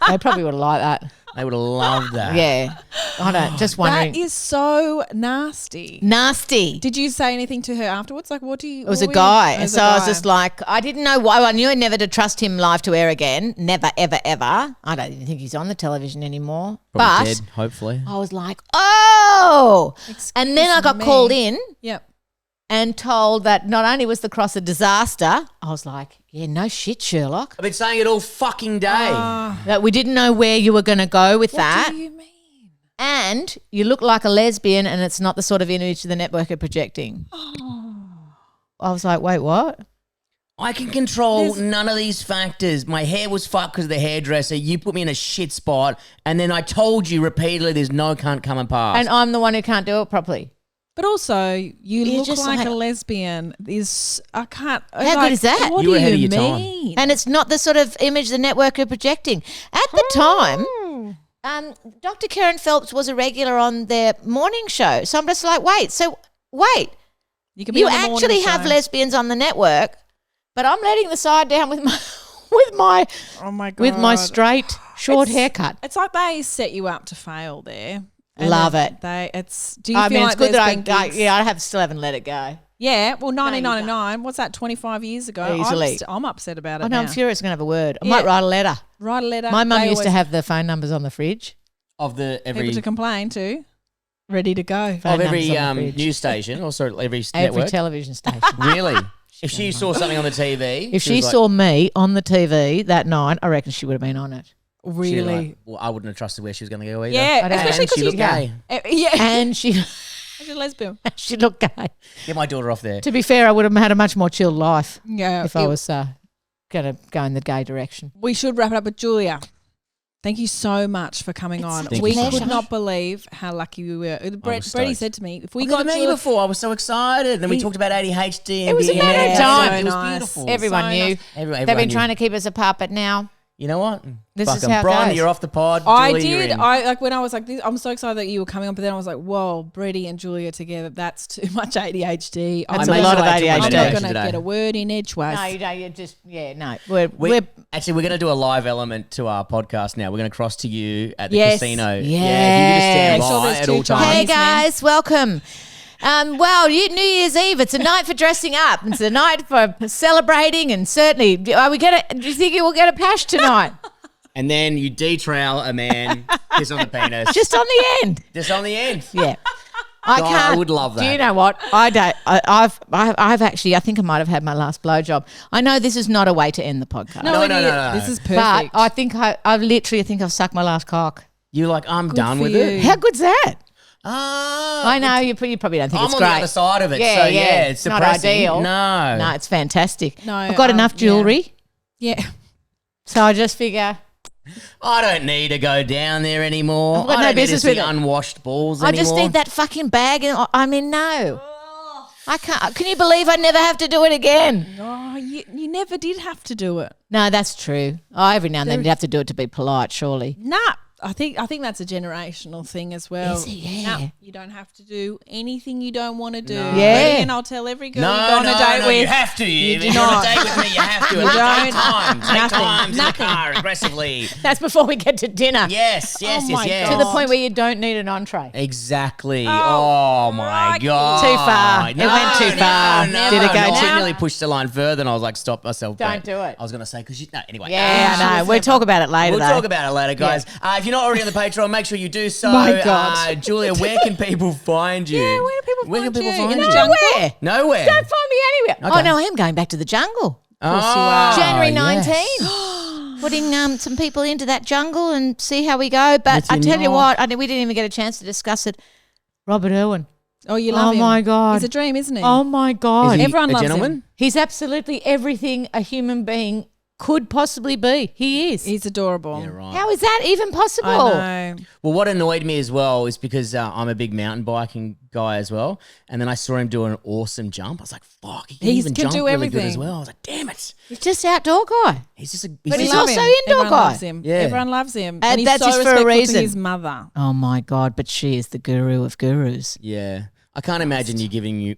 They probably would have liked that. They would have loved that. Yeah. I don't, just wondering. That is so nasty. Nasty. Did you say anything to her afterwards? Like, what do you? It was a guy. And so I was just like, I didn't know why. I knew never to trust him live to air again. Never, ever, ever. I don't even think he's on the television anymore. Probably but dead, hopefully. I was like, oh. And then I got me. called in. Yep. and told that not only was the cross a disaster, I was like, yeah, no shit, Sherlock. I've been saying it all fucking day. That we didn't know where you were going to go with that. What do you mean? And you look like a lesbian and it's not the sort of image the network are projecting. I was like, wait, what? I can control none of these factors. My hair was fucked because of the hairdresser. You put me in a shit spot. And then I told you repeatedly there's no cunt coming past. And I'm the one who can't do it properly. But also, you You're look just like like- a lesbian. I can't. How good is that? What You were do ahead you of your time. mean? And it's not the sort of image the network are projecting. At the time, Dr. Karen Phelps was a regular on their morning show. So I'm just like, wait, You can be you on the morning actually have show. lesbians on the network, but I'm letting the side down with my Oh my god! with my straight short haircut. It's like they set you up to fail there. And Love then it. Do you I feel mean, like it's good there's that been gigs- I still haven't let it go. Yeah, well, you 1999. What's that? 25 years ago. Easily. I'm upset about it. I know, now. I'm furious. I'm going to have a word. I Yeah. might write a letter. Write a letter. My mum They used to always- have the phone numbers on the fridge. of the people to complain to, ready to go. Phone of every numbers on the fridge. news station, also every Every network. television station. Really? If she saw something on the TV, If she was like- saw me on the TV that night, I reckon she would have been on it. she'd be Really? like, well, I wouldn't have trusted where she was going to go either. Yeah, I don't- especially And she because looked gay. Yeah, And she she's a lesbian. she looked gay. Get my daughter off there. To be fair, I would have had a much more chilled life Yeah. if I was going to go in the gay direction. We should wrap it up with Julia. Thank you so much for coming on. such a We pleasure. could not believe how lucky we were. Brady stoked. said to me, if we I've got never met you Julia, before. I was so excited. And then we talked about ADHD. And It was a being matter of an time. It So was nice. beautiful. Everyone So knew. nice. Everyone They've been knew. trying to keep us apart, but now You know what? This Fuck is 'em. how it Brian, goes. you're off the pod. I Julie, you're did. in. I like when I was like this. I'm so excited that you were coming on, but then I was like, "Whoa, Brady and Julia together. That's too much ADHD. That's I'm a lot of not- ADHD. I'm not going to today. get a word in edgeways. no, you don't. You just no. We're going to do a live element to our podcast now. We're going to cross to you at the Yes. casino. Yes. Yeah, if you can just stand Make sure by there's at two all times. Hey Chinese men. guys, welcome. Well, New Year's Eve. It's a night for dressing up. It's a night for celebrating, and certainly, do you think you will get a pash tonight? And then you de-trowel a man, kiss on the penis. Just on the end. Just on the end. Yeah. God, I would love Do you that. know what? I don't. I've actually. I think I might have had my last blowjob. I know this is not a way to end the podcast. No, it no, is. no, no. This is but perfect. I think I literally think I've sucked my last cock. You're like, I'm done for with you. it. How good's that? Ah, I know you probably don't think I'm it's on great. the other side of it. Yeah, so yeah. it's Not depressing. ideal. No. No, it's fantastic. No, I've got enough yeah. jewelry, yeah. so I just figure I don't need to go down there anymore. I've got I no don't need to business see with it. unwashed balls I anymore. just need that fucking bag. And I mean, no, I can't. Can you believe I never have to do it again? Oh, you never did have to do it. No, that's true. Every now and then you have to do it to be polite, surely. Nah. I think that's a generational thing as well. Is it? Yeah. Nah, you don't have to do anything you don't want to do. No. Yeah. And I'll tell every girl No, you go on no, a date no, with. you have to. You If do you're on not. a date with me, you have to. You Take don't. times. Take Nothing. times in the Nothing. car aggressively. That's before we get to dinner. Yes, yes, Oh yes, my yes. To the God. point where you don't need an entree. Exactly. Oh, Oh, my crikey. God. Too far. It went too far. No, Did it go no. too- I nearly pushed the line further and I was like, stop myself. Don't back. do it. I was going to say, because you, no, anyway. Yeah, I know. We'll talk about it later. We'll though. talk about it later, guys. If you're not already on the Patreon, make sure you do so. My God. Julia, where can people find you? Yeah, where do people Where find can people you? find In you? the jungle? Nowhere. Nowhere. Don't find me anywhere. Okay. Oh no, I am going back to the jungle. Oh, January yes. 19. Putting some people into that jungle and see how we go. But With I your tell you knob. what, we didn't even get a chance to discuss it. Robert Irwin. Oh, you love him. my God. He's a dream, isn't he? Oh my God. Is he Everyone a loves gentleman? him. He's absolutely everything a human being could possibly be. He is. He's adorable. Yeah, right. How is that even possible? I know. Well, what annoyed me as well is because I'm a big mountain biking guy as well, and then I saw him do an awesome jump. I was like, "Fuck, he can He even can jump do really good everything. as well." I was like, "Damn it, He's just outdoor guy. he's just a." But he's Love also him. indoor Everyone guy. loves him. Yeah. Everyone loves him. And he's that's so just for a respectful reason. to his mother. Oh my God, but she is the guru of gurus. Yeah, I can't imagine you giving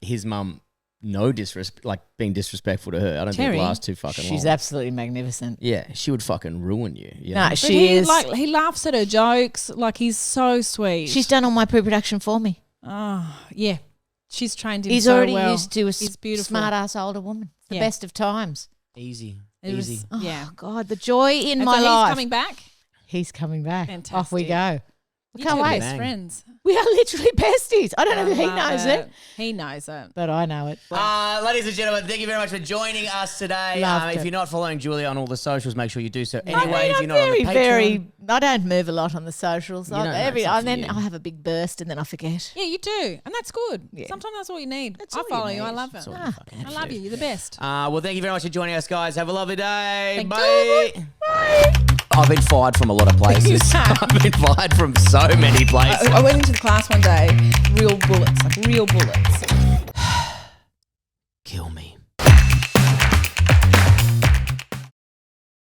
his mum no disrespect, like being disrespectful to her. I don't think Terry, it lasts too fucking long. She's absolutely magnificent. Yeah, she would fucking ruin you. No, Yeah. But she is. he laughs at her jokes. Like, he's so sweet. She's done all my pre-production for me. Oh, yeah. She's trained him He's so already well. used to a He's beautiful. smart ass older woman. The Yeah. best of times. Easy, It was- easy. Oh, Yeah. God, the joy in And my so life. he's coming back. He's coming back. Off we Fantastic. go. You Can't two are wait. best friends. We are literally besties. I don't know if he love knows it, He knows it. but I know it. Ladies and gentlemen, thank you very much for joining us today. Loved If it. you're not following Julia on all the socials, make sure you do so. I Anyway, mean, if I'm you're not on the Patreon, I don't move a lot on the socials. don't, that's up And to then you. I have a big burst and then I forget. Yeah, you do. And that's good. Yeah. Sometimes that's all you need. That's I all you follow you. need. I love it. That's all you fucking I love you. You're the best. well, thank you very much for joining us, guys. Have a lovely day. Thank Bye. you. I've been fired from a lot of places. I've been fired from so many places. I went into the class one day, real bullets, like real bullets. Kill me.